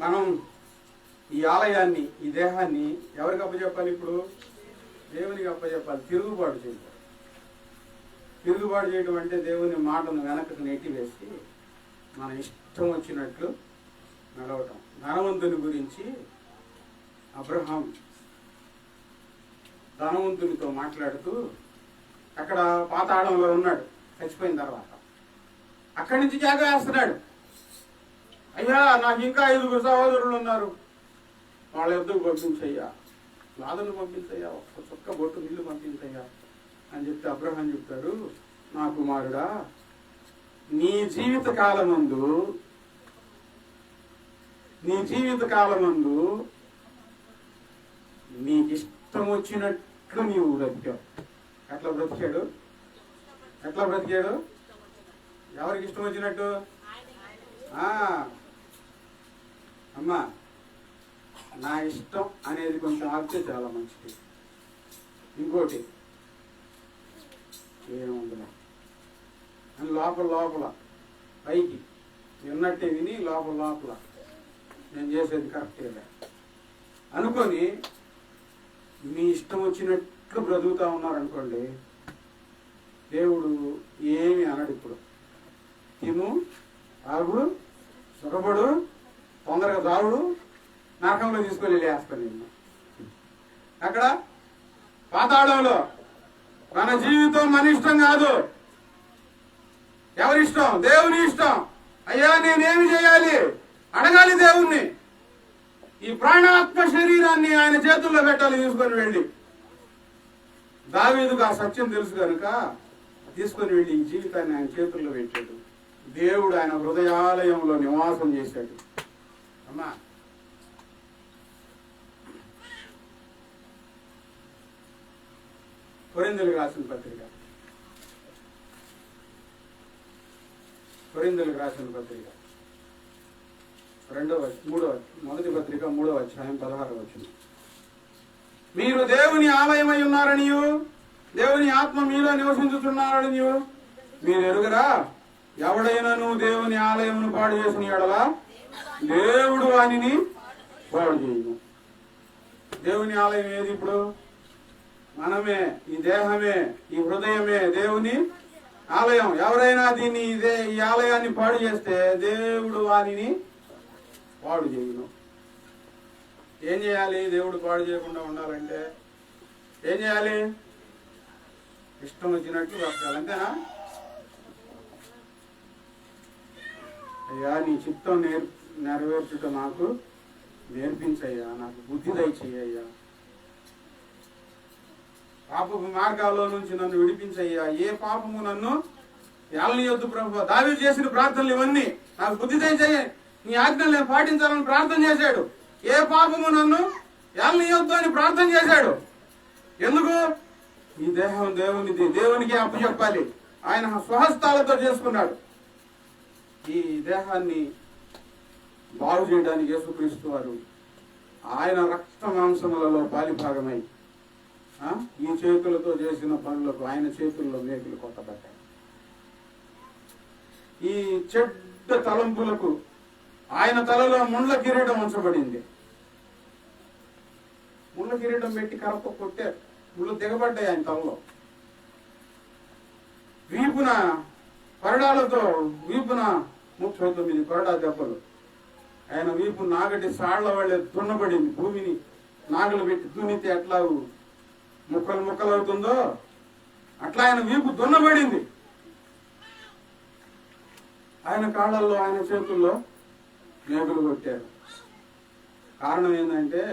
మనం ఈ ఆలయాన్ని, ఈ దేహాన్ని ఎవరికి అప్పచెప్పాలి? ఇప్పుడు దేవునికి అప్పచెప్పాలి. తిరుగుబాటు చేయాలి. తిరుగుబాటు చేయడం అంటే దేవుని మాటను వెనక్కి నెట్టివేసి మన ఇష్టం వచ్చినట్లు నడవటం. ధనవంతుని గురించి అబ్రహాం ధనవంతునితో మాట్లాడుతూ అక్కడ పాతాళంలో ఉన్నాడు చచ్చిపోయిన తర్వాత. అక్కడి నుంచి జాగా వేస్తున్నాడు. అయ్యా, నాకు ఇంకా 5 సహోదరులు ఉన్నారు, వాళ్ళ ఎద్దుకు పంపించయ్యా, లాదను పంపించయ్యా, ఒక్క చుక్క బొట్టు నీళ్లు పంపించయ్యా అని చెప్తే అబ్రహాం చెప్తాడు, నా కుమారుడా, నీ జీవిత కాలమందు నీకు ఇష్టం వచ్చినట్లు నీవు బ్రతికావు. ఎట్లా బ్రతికాడు? ఎవరికి ఇష్టం వచ్చినట్టు? అమ్మా, నా ఇష్టం అనేది కొంచెం ఆపితే చాలా మంచిది. ఇంకోటి ఏముందిలే అని లోపల పైకి విన్నట్టే విని లోపల నేను చేసేది కరెక్టేలే అనుకొని మీ ఇష్టం వచ్చినట్లు బ్రతుకుతా ఉన్నారనుకోండి, దేవుడు ఏమి అనడు. ఇప్పుడు తిను, తాగు, సుఖపడు, తొందరగా తాగుడు, నరకంలో తీసుకొని వెళ్ళేస్తాను నేను. అక్కడ పాతాళంలో మన జీవితం మన ఇష్టం కాదు. ఎవరిష్టం? దేవుని ఇష్టం. అయ్యా, నేనేమి చేయాలి అడగాలి దేవుణ్ణి. ఈ ప్రాణాత్మ శరీరాన్ని ఆయన చేతుల్లో పెట్టాలి తీసుకొని వెళ్ళి. దావీదుకు ఆ సత్యం తెలుసు కనుక తీసుకొని వెళ్ళి ఈ జీవితాన్ని ఆయన చేతుల్లో పెట్టాడు. దేవుడు ఆయన హృదయాలయంలో నివాసం చేశాడు. అమ్మా, కొరింథీయులకు రాసిన పత్రిక మొదటి పత్రిక 3వ అధ్యాయం 16వ వచనం. మీరు దేవుని ఆలయమై ఉన్నారనియు దేవుని ఆత్మ మీలో నివసించుతున్నారనియు మీరు ఎరుగరా? ఎవడైనాను దేవుని ఆలయమును పాడు చేసిన యెడల దేవుడు వానిని పాడు చేయను. దేవుని ఆలయం ఏది? ఇప్పుడు మనమే, ఈ దేహమే, ఈ హృదయమే దేవుని ఆలయం. ఎవరైనా దీన్ని ఈ ఆలయాన్ని పాడు చేస్తే దేవుడు వానిని పాడు చేయను. ఏం చేయాలి? దేవుడు పాడు చేయకుండా ఉండాలంటే ఏం చేయాలి? ఇష్టం వచ్చినట్లు బ్రతకాలి. అంతేనా? అయ్యా, నీ చిత్తం నెరవేర్చుట నాకు నేర్పించయ్యా, నాకు బుద్ధి దయచేయ్యా, పాపపు మార్గాల్లో నుంచి నన్ను విడిపించయ్యా, ఏ పాపము నన్ను ఏలనీయొద్దు ప్రభువా. దావీదు చేసిన ప్రార్థనలు ఇవన్నీ. నాకు బుద్ధి దయచేయ, నీ ఆజ్ఞలు నేను పాటించాలని ప్రార్థన చేశాడు. ఏ పాపము నన్ను ఏలనీయొద్దు అని ప్రార్థన చేశాడు. ఎందుకు? ఈ దేహం దేవునిది, దేవునికి అప్పచెప్పాలి. ఆయన స్వహస్తాలతో చేసుకున్నాడు. ఈ దేహాన్ని బాగు చేయడానికి యేసుక్రీస్తు వారు ఆయన రక్త మాంసములలో పాలిభాగమై ఈ చేతులతో చేసిన పనులకు ఆయన చేతుల్లో మేకులు కొట్టబడ్డాయి. ఈ చెడ్డ తలంపులకు ఆయన తలలో ముండ్ల కిరీటం ఉంచబడింది. ముళ్ళ కిరీటం పెట్టి కరప కొట్టారు. ముళ్ళు దిగబడ్డాయి ఆయన తలలో. వీపున కొరడాలతో 39 కొరడా దెబ్బలు. ఆయన వీపు నాగటి సాళ్ల వాళ్ళే దున్నబడింది. భూమిని నాగలు పెట్టి దున్నితే ఎట్లా ముక్కలు అవుతుందో అట్లా ఆయన వీపు దున్నబడింది. ఆయన కాళ్ళల్లో, ఆయన చేతుల్లో మేకులు కొట్టారు. కారణం ఏంటంటే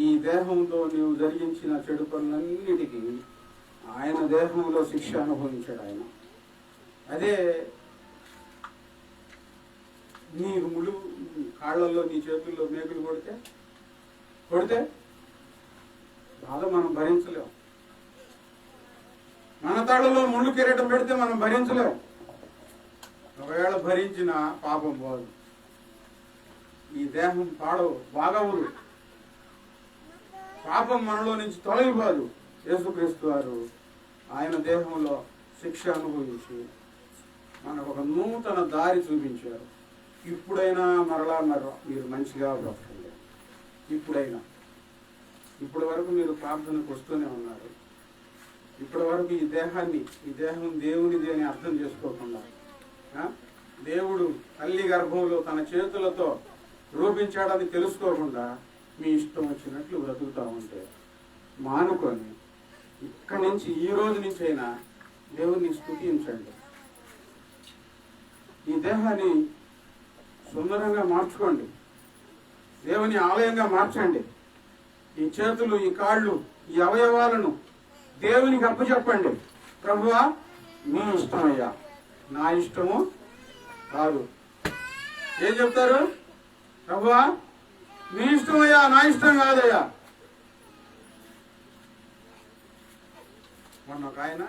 ఈ దేహంతో నీవు జరిగించిన చెడు పనులన్నిటికీ ఆయన దేహంలో శిక్ష అనుభవించాడు ఆయన. అదే నీ ముళ్ళు కాళ్ళల్లో, నీ చేతుల్లో మేకులు కొడితే బాధ మనం భరించలేం. తలలో ముళ్ళు కిరీటం పెడితే మనం భరించలేం. ఒకవేళ భరించిన పాపం పోదు. ఈ దేహం బాగవురు, పాపం మనలో నుంచి తొలగిపోదు. యేసుక్రీస్తు వారు ఆయన దేహంలో శిక్ష అనుభవించి మనకు ఒక నూతన దారి చూపించారు. ఇప్పుడైనా మరలా మీరు మంచిగా బ్రతకండి. ఇప్పటి వరకు మీరు ప్రార్థనకు వస్తూనే ఉన్నారు. ఇప్పటి వరకు ఈ దేహం దేవునిది అని అర్థం చేసుకోకుండా, దేవుడు తల్లి గర్భంలో తన చేతులతో రూపించాడని తెలుసుకోకుండా మీ ఇష్టం వచ్చినట్లు బ్రతుకుతూ ఉంటే మానుకొని ఇక్కడి నుంచి, ఈ రోజు నుంచి అయినా దేవుణ్ణి స్తుతించండి. ఈ దేహాన్ని సుందరంగా మార్చుకోండి, దేవుని ఆలయంగా మార్చండి. ఈ చేతులు, ఈ కాళ్ళు, ఈ అవయవాలను దేవునికి అప్పచెప్పండి. ప్రభువా, నీ ఇష్టమయ్యా, నా ఇష్టము కాదు. ఏం చెప్తారు? ప్రభువా, నీ ఇష్టమయ్యా, నా ఇష్టం కాదయ్యా. మొన్న ఒక ఆయన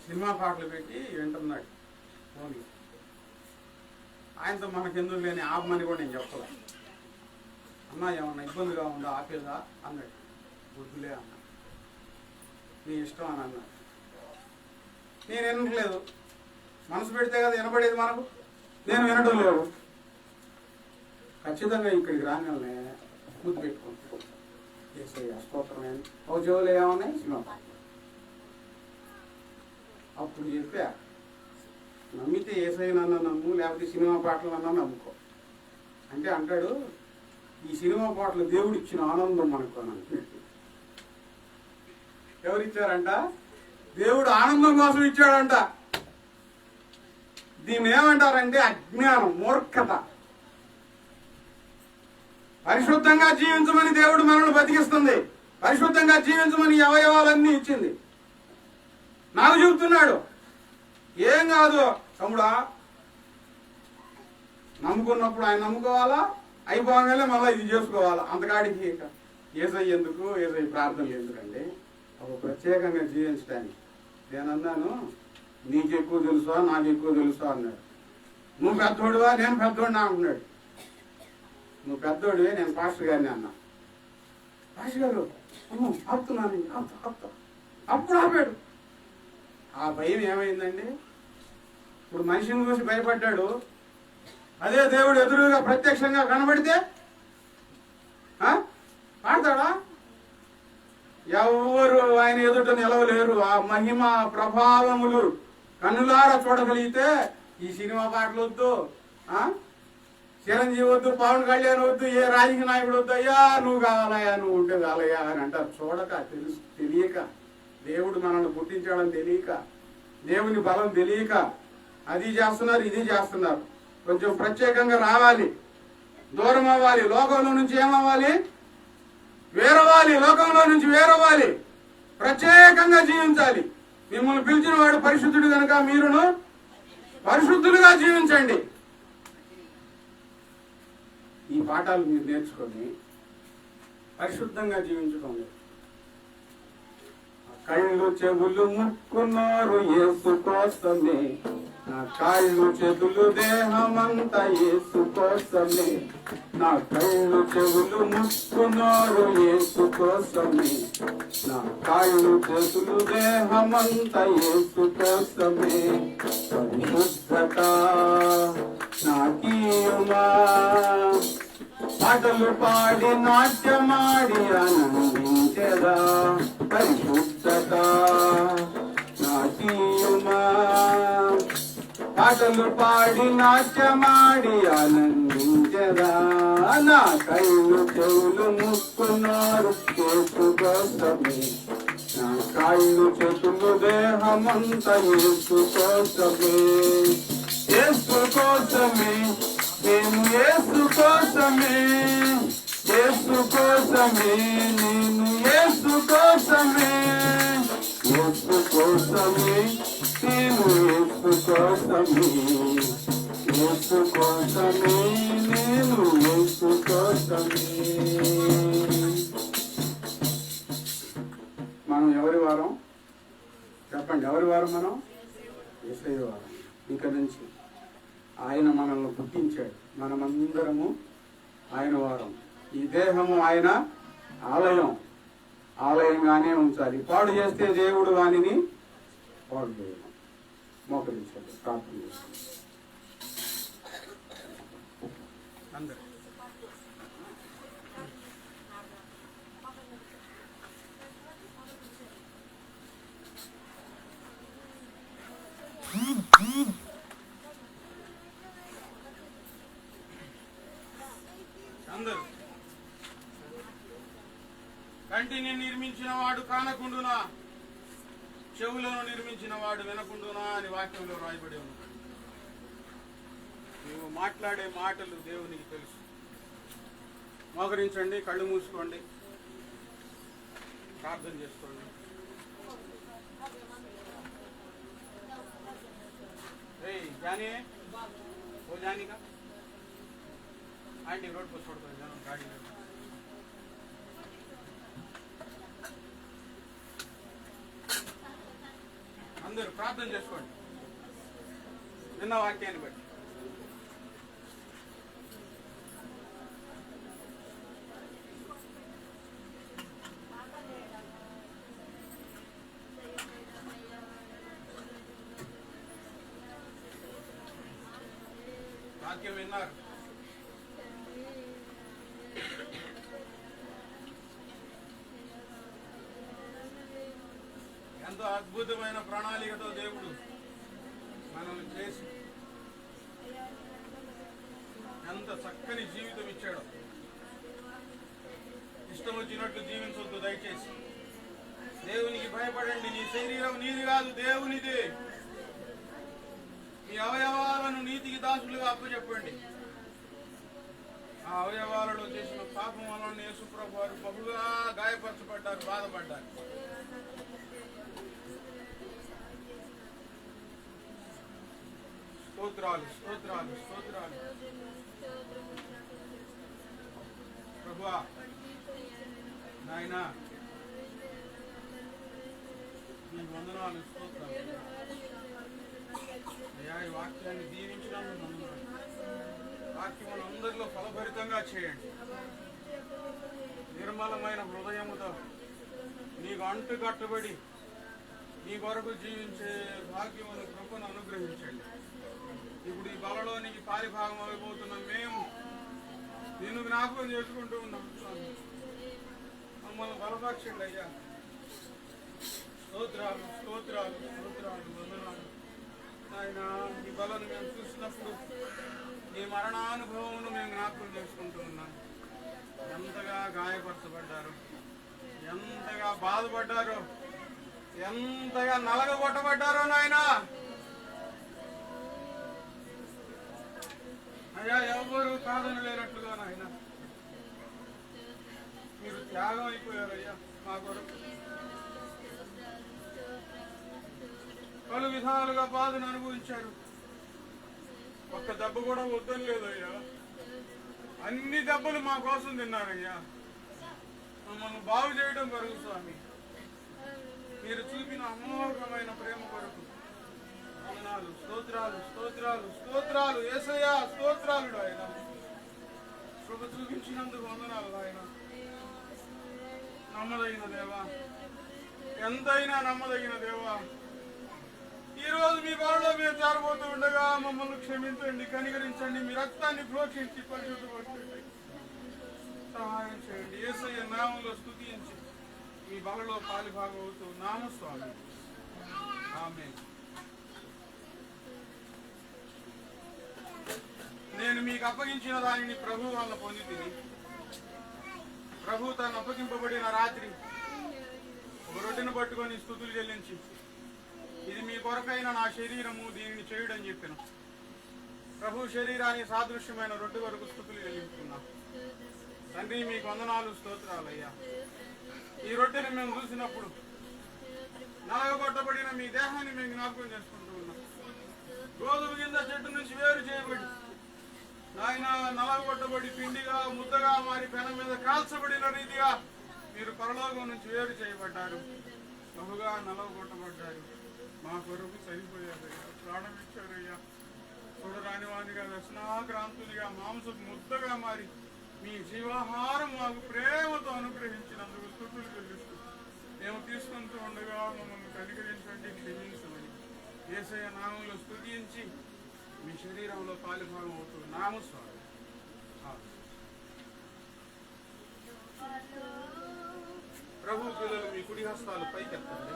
సినిమా పాటలు పెట్టి వింటున్నాడు ఫోన్లో. ఆయనతో మనకెందుకు లేని ఆపమని కూడా నేను చెప్పలే. అన్నా ఏమన్నా ఇబ్బందిగా ఉందా, ఆపేదా అన్నాడు. వద్దులే అన్నా, నీ ఇష్టం అని అన్నాడు. నేను వినట్లేదు. మనసు పెడితే కదా వినబడేది మనకు. నేను వినడం లేదు. ఖచ్చితంగా ఇక్కడికి రాగానే ముద్దు పెట్టుకుంటాను. స్తోత్రమే ఒక జోలు ఏమన్నాయి సినిమా పాటలు. అప్పుడు చెప్పా, నమ్మితే ఏసైనా నమ్ము, లేకపోతే సినిమా పాటలు అన్నా నమ్ముకో అంటే అంటాడు, ఈ సినిమా పాటలు దేవుడు ఇచ్చిన ఆనందం మనకు. ఎవరిచ్చారంట? దేవుడు ఆనందం కోసం ఇచ్చాడంట. దీన్ని ఏమంటారంటే అజ్ఞానం, మూర్ఖత. పరిశుద్ధంగా జీవించమని దేవుడు మనల్ని బతికిస్తుంది. పరిశుద్ధంగా జీవించమని అవయవాలన్నీ ఇచ్చింది. నాకు చెబుతున్నాడు, ఏం కాదు తమ్ముడా, నమ్ముకున్నప్పుడు ఆయన నమ్ముకోవాలా, అయిపోగానే మళ్ళీ ఇది చేసుకోవాలా. అంతకాడికి ఏసై ఎందుకు, ఏసై ప్రార్థనలు ఎందుకండి? ఒక ప్రత్యేకంగా జీవించడానికి. నేనన్నాను, నీకు ఎక్కువ తెలుసా, నాకు ఎక్కువ తెలుసా అన్నాడు. నువ్వు పెద్దోడువా, నేను పెద్దోడినా అంటున్నాడు. నువ్వు పెద్దోడివే, నేను పాస్టర్ గారిని అన్నా. పాస్టర్ గారు ఆపుతున్నాను, అప్పుడు ఆపాడు. ఆ భయం ఏమైందండి? ఇప్పుడు మనిషిని చూసి భయపడ్డాడు. అదే దేవుడు ఎదురుగా ప్రత్యక్షంగా కనబడితే ఆడతాడా? ఎవరు ఆయన ఎదుట నిలవలేరు. ఆ మహిమ ప్రభావములు కన్నులారా చూడగలిగితే ఈ సినిమా పాటలు వద్దు, చిరంజీవి వద్దు, పవన్ కళ్యాణ్ వద్దు, ఏ రాజకీయ నాయకుడు వద్దు, అయ్యా నువ్వు కావాలయ్యా, నువ్వు ఉంటే కాలయ్యా అని అంటారు. చూడక, తెలియక, దేవుడు మనల్ని పుట్టించాడని తెలియక, దేవుని బలం తెలియక అది చేస్తున్నారు, ఇది చేస్తున్నారు. కొంచెం ప్రత్యేకంగా రావాలి, దూరం అవ్వాలి, లోకంలో నుంచి ఏమవ్వాలి, వేరవ్వాలి, లోకంలో నుంచి వేరవ్వాలి, ప్రత్యేకంగా జీవించాలి. మిమ్మల్ని పిలిచిన వాడు పరిశుద్ధుడు కనుక మీరును పరిశుద్ధులుగా జీవించండి. ఈ పాఠాలు మీరు నేర్చుకొని పరిశుద్ధంగా జీవించడం. కళ్ళు చెవులు ముక్కున్నారు యేసు కోసమే, నా కాళ్ళు చేతులు దేహమంతా యేసు కోసమే. నా కళ్ళు చెవులు ముక్కున్నారు యేసు కోసమే, నా కాళ్ళు చేతులు దేహమంతా యేసు కోసమే. పరిశుద్ధత నాకీయుమా, పాటలు పాడి నాట్యమాడి ఆనందించెదా. పరిశుద్ధత నాకీయుమా, పాటలు పాడి నాట్యమాడి ఆనందించెదా. నా కళ్ళు చెవులు ముక్కున్నారు యేసు కోసమే, నా కాళ్ళు చేతులు దేహమంతా యేసు కోసమే. యేసు కోసమే, నేను యేసు కోసమే, యేసు కోసమే, నేను యేసు కోసమే, యేసు కోసమే, నేను యేసు కోసమే, యేసు కోసమే, నేను యేసు కోసమే. మన మనం ఎవరి వారం చెప్పండి? ఎవరి వారం మనం? యేసయ్య వారం. ఇక నుంచి ఆయన మనల్ని పుట్టించాడు, మనమందరము ఆయన వారం. ఈ దేహము ఆయన ఆలయంగానే ఉంచాలి. పాడు చేస్తే దేవుడు వానిని పాడు చేయడం. మోకరించాలి, ప్రార్థన చేస్తాం అందరూ. అందరూ కంటిని నిర్మించిన వాడు కానకుండునా, చెవులను నిర్మించిన వాడు వినకుండునా అని వాక్యంలో రాయబడి ఉంది. నువ్వు మాట్లాడే మాటలు దేవునికి తెలుసు. మోకరించండి, కళ్ళు మూసుకోండి, ప్రార్థన చేసుకోండి. जानिए हो जाने का आंटी रोड पर छोड़ कर जाओ गाड़ी में. అందరూ ప్రార్థన చేసుకోండి నిన్న వాక్యాన్ని బట్టి. వాక్యం విన్నారు. ఎంతో అద్భుతమైన ప్రణాళికతో దేవుడు మనల్ని చేసి ఎంత చక్కని జీవితం ఇచ్చాడో. ఇష్టం వచ్చినట్లు జీవించొద్దు దయచేసి. దేవునికి భయపడండి. నీ శరీరం నీది కాదు, దేవునిది. మీ అవయవాలను నీతికి దాసులుగా అప్పచెప్పండి. ఆ అవయవాలలో చేసిన పాపం వలన యేసుప్రభు వారు బహుగా గాయపరచబడ్డారు, బాధపడ్డారు. స్తోత్రాలు స్తోత్రాలు స్తోత్రాలు ప్రభువా. నాయనా నీ వందనాలు, స్తోత్రాలు అయ్యా. ఈ వాక్యాన్ని దీవించినందుకు వందనాలు. వాక్యం అందరిలో ఫలభరితంగా చేయండి. నిర్మలమైన హృదయముతో నీకు అంటు కట్టుబడి నీ కొరకు జీవించే భాగ్యమును కృపను అనుగ్రహించండి. ఇప్పుడు ఈ బలలోనికి పారిభాగం అయిపోతున్న మేము నిన్ను జ్ఞాపకం చేసుకుంటూ ఉన్నాం. మమ్మల్ని బలపరచండి అయ్యా. స్తోత్రాలు స్తోత్రాలు స్తోత్రాలు వందనాలు. ఆయన నీ బలను మేము చూసినప్పుడు నీ మరణానుభవమును మేము జ్ఞాపకం చేసుకుంటూ ఉన్నాం. ఎంతగా గాయపరచబడ్డారు, ఎంతగా బాధపడ్డారో, ఎంతగా నలగగొట్టబడ్డారో నాయన. అయ్యా ఎవరు కాదని లేనట్లుగా నాయన మీరు త్యాగం అయిపోయారయ్యా మా కొరకు. పలు విధాలుగా బాధను అనుభవించారు. ఒక్క దెబ్బ కూడా వద్దని లేదయ్యా. అన్ని దెబ్బలు మా కోసం తిన్నారయ్యా. మమ్మల్ని బాగు చేయడం కొరకు స్వామి మీరు చూపిన అమోఘమైన ప్రేమ కొరకు వందనాలు, స్తోత్రాలు స్తోత్రాలు స్తోత్రాలు యేసయ్యా. స్తోత్రాలు ఆయన. కృప చూపించినందుకు వందనాలు ఆయన. నమ్మదగిన దేవా, ఎంతైనా నమ్మదగిన దేవా. ఈ రోజు మీ బాలో మీరు జారబోతూ ఉండగా మమ్మల్ని క్షమించండి, కనికరించండి. మీ రక్తాన్ని ప్రోక్షించి పరిశుద్ధపరచండి, సహాయం చేయండి. యేసయ్య నామంలో స్తుతించి మీ బలలో పాలిభాగం అవుతూ నామస్వామి. ఆమేన్. నేను మీకు అప్పగించిన దానిని ప్రభు వలన పొంది తిని, ప్రభు తను అప్పగింపబడిన రాత్రి ఒక రొట్టెను పట్టుకొని స్తుతులు చెల్లించి, ఇది మీ కొరకైన నా శరీరము, దీనిని చేయుడని చెప్పాను. ప్రభు శరీరానికి సాదృశ్యమైన రొట్టె వరకు స్తుతులు చెల్లించుకున్నా. తండ్రి మీకు వందనాలు, స్తోత్రాలయ్యా. ఈ రొట్టెని మేము చూసినప్పుడు నలగొట్టబడిన మీ దేహాన్ని మేము జ్ఞాపకం చేసుకుంటూ ఉన్నాం. గోధుమ కింద చెట్టు నుంచి వేరు చేయబడి ఆయన నలగొట్టబడి పిండిగా ముద్దగా మారి పెనం మీద కాల్చబడిన రీతిగా మీరు పరలోకం నుంచి వేరు చేయబడ్డారు. బహుగా నలవగొట్టబడ్డారు. మా కొరకు చనిపోయారయ్యా, ప్రాణం ఇచ్చారయ్యా. చూడరాని వానిగా, వ్యసనాక్రాంతునిగా, మాంసపు ముద్దగా మారి మీ జీవాహారం మాకు ప్రేమతో అనుగ్రహించినందుకు స్తుతులు చెల్లిస్తూ మేము తీసుకుంటూ ఉండగా మమ్మల్ని కనికరించండి, క్షమించమని యేసయ్య నామంలో స్తుతించి మీ శరీరంలో పాలుభాగం అవుతున్నాము స్వామి. ప్రభు పిల్లలు మీ కుడి హస్తాలు పైకెత్తండి.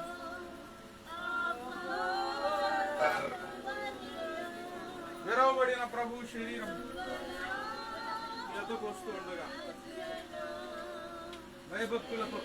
విరవబడిన ప్రభు శరీరం ఎదుకు వస్తూ ఉండగా భయభక్తులతో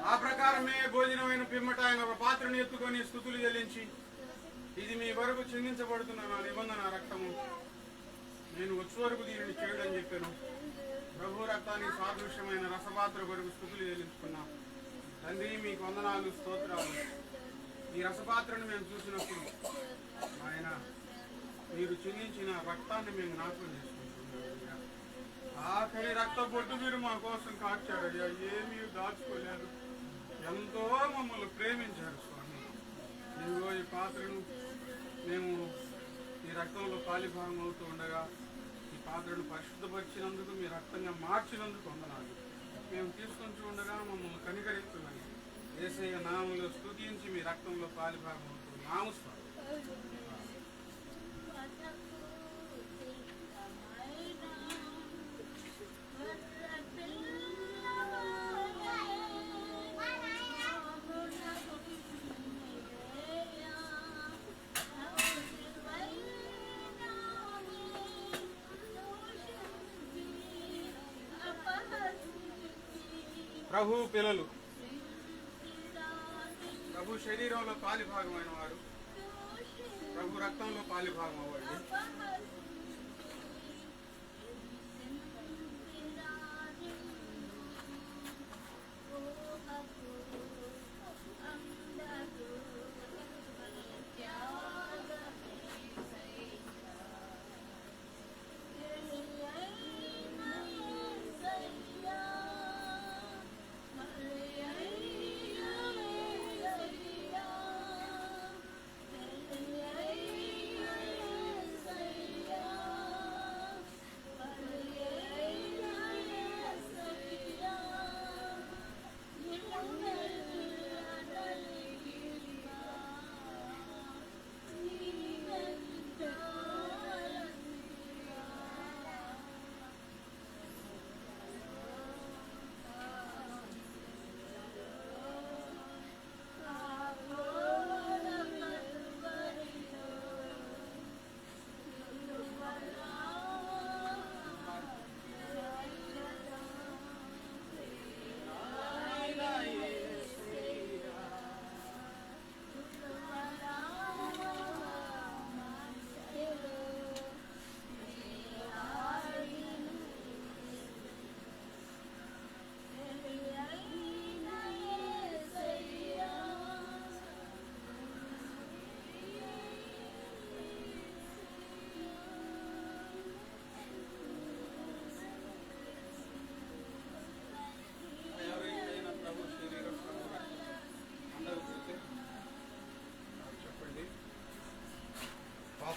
ఆ ప్రకారమే భోజనమైన పిమ్మట ఆయన ఒక పాత్రను ఎత్తుకొని స్తుతులు చెల్లించి, ఇది మీ వరకు చిందించబడుతున్న నా నిబంధన రక్తము, నేను వచ్చే వరకు దీనిని చేయడని చెప్పాను. ప్రభు రక్తానికి సాదృశ్యమైన రసపాత్ర కొరకు స్తుతులు చెల్లించుకున్నాం. తండ్రి మీకు వందనాలు, స్తోత్రాలు. ఈ రసపాత్రను మేము చూసినప్పుడు ఆయన మీరు చిందించిన రక్తాన్ని మేము జ్ఞాపకం చేసుకుంటున్నాం. ఆఖరి రక్త బొట్టు మీరు మా కోసం కాచారయ్యా, ఏమీ దాచుకోలేదు. ఎంతో మమ్మల్ని ప్రేమించారు స్వామి. ఇదిగో ఈ పాత్రను మేము ఈ రక్తంలో పాలిభాగం అవుతూ ఉండగా ఈ పాత్రను పరిశుద్ధపరిచినందుకు, మీ రక్తంగా మార్చినందుకు వందనాలు. మేము తీసుకొని ఉండగా మమ్మల్ని కనికరించమని యేసయ్య నామంలో స్తుతించి మీ రక్తంలో పాలిభాగం అవుతున్నాము స్వామి. ప్రభు పిల్లలు, ప్రభు శరీరంలో పాలిభాగమైన వారు ప్రభు రక్తంలో పాలిభాగం అవ్వండి.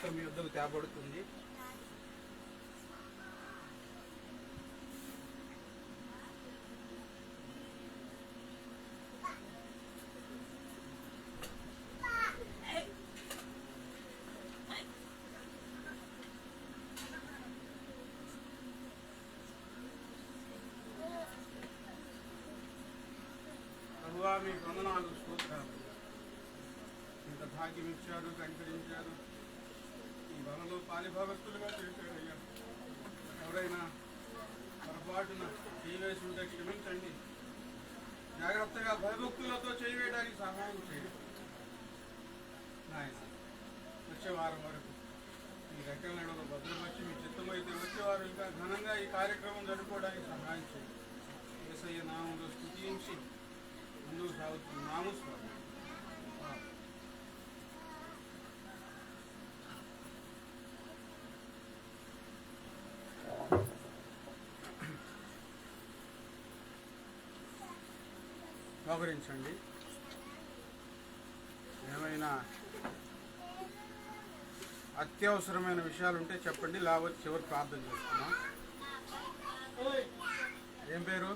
సువార్త మీ వద్దకు తేబడుతుంది. ప్రభువా మీకు వందనాలు, స్తోత్రాలు. ఇంత భాగ్యం ఇచ్చారు, కనికరించారు. ఈ బలలో పాలిభాగస్తులుగా చేశారయ్యా. ఎవరైనా పొరపాటున చేయవేసి ఉంటే క్షమించండి. జాగ్రత్తగా భయభక్తులతో చేయవేయడానికి సహాయం చేయండి నాయన. వచ్చే వారం వరకు మీ రెక్కల నెడలో భద్రపరిచి మీ చిత్తమైతే వచ్చేవారు ఇంకా ఘనంగా ఈ కార్యక్రమం జరుపుకోవడానికి సహాయం చేయండి. యేసయ్య నామంలో స్తుతించి ముందుకు సాగుతున్నాము స్వామి. మోకరించండి. ఏమైనా అత్యవసరమైన విషయాలు ఉంటే చెప్పండి, లేకపోతే చివరి ప్రార్థన చేస్తున్నాం. ఏం పేరు?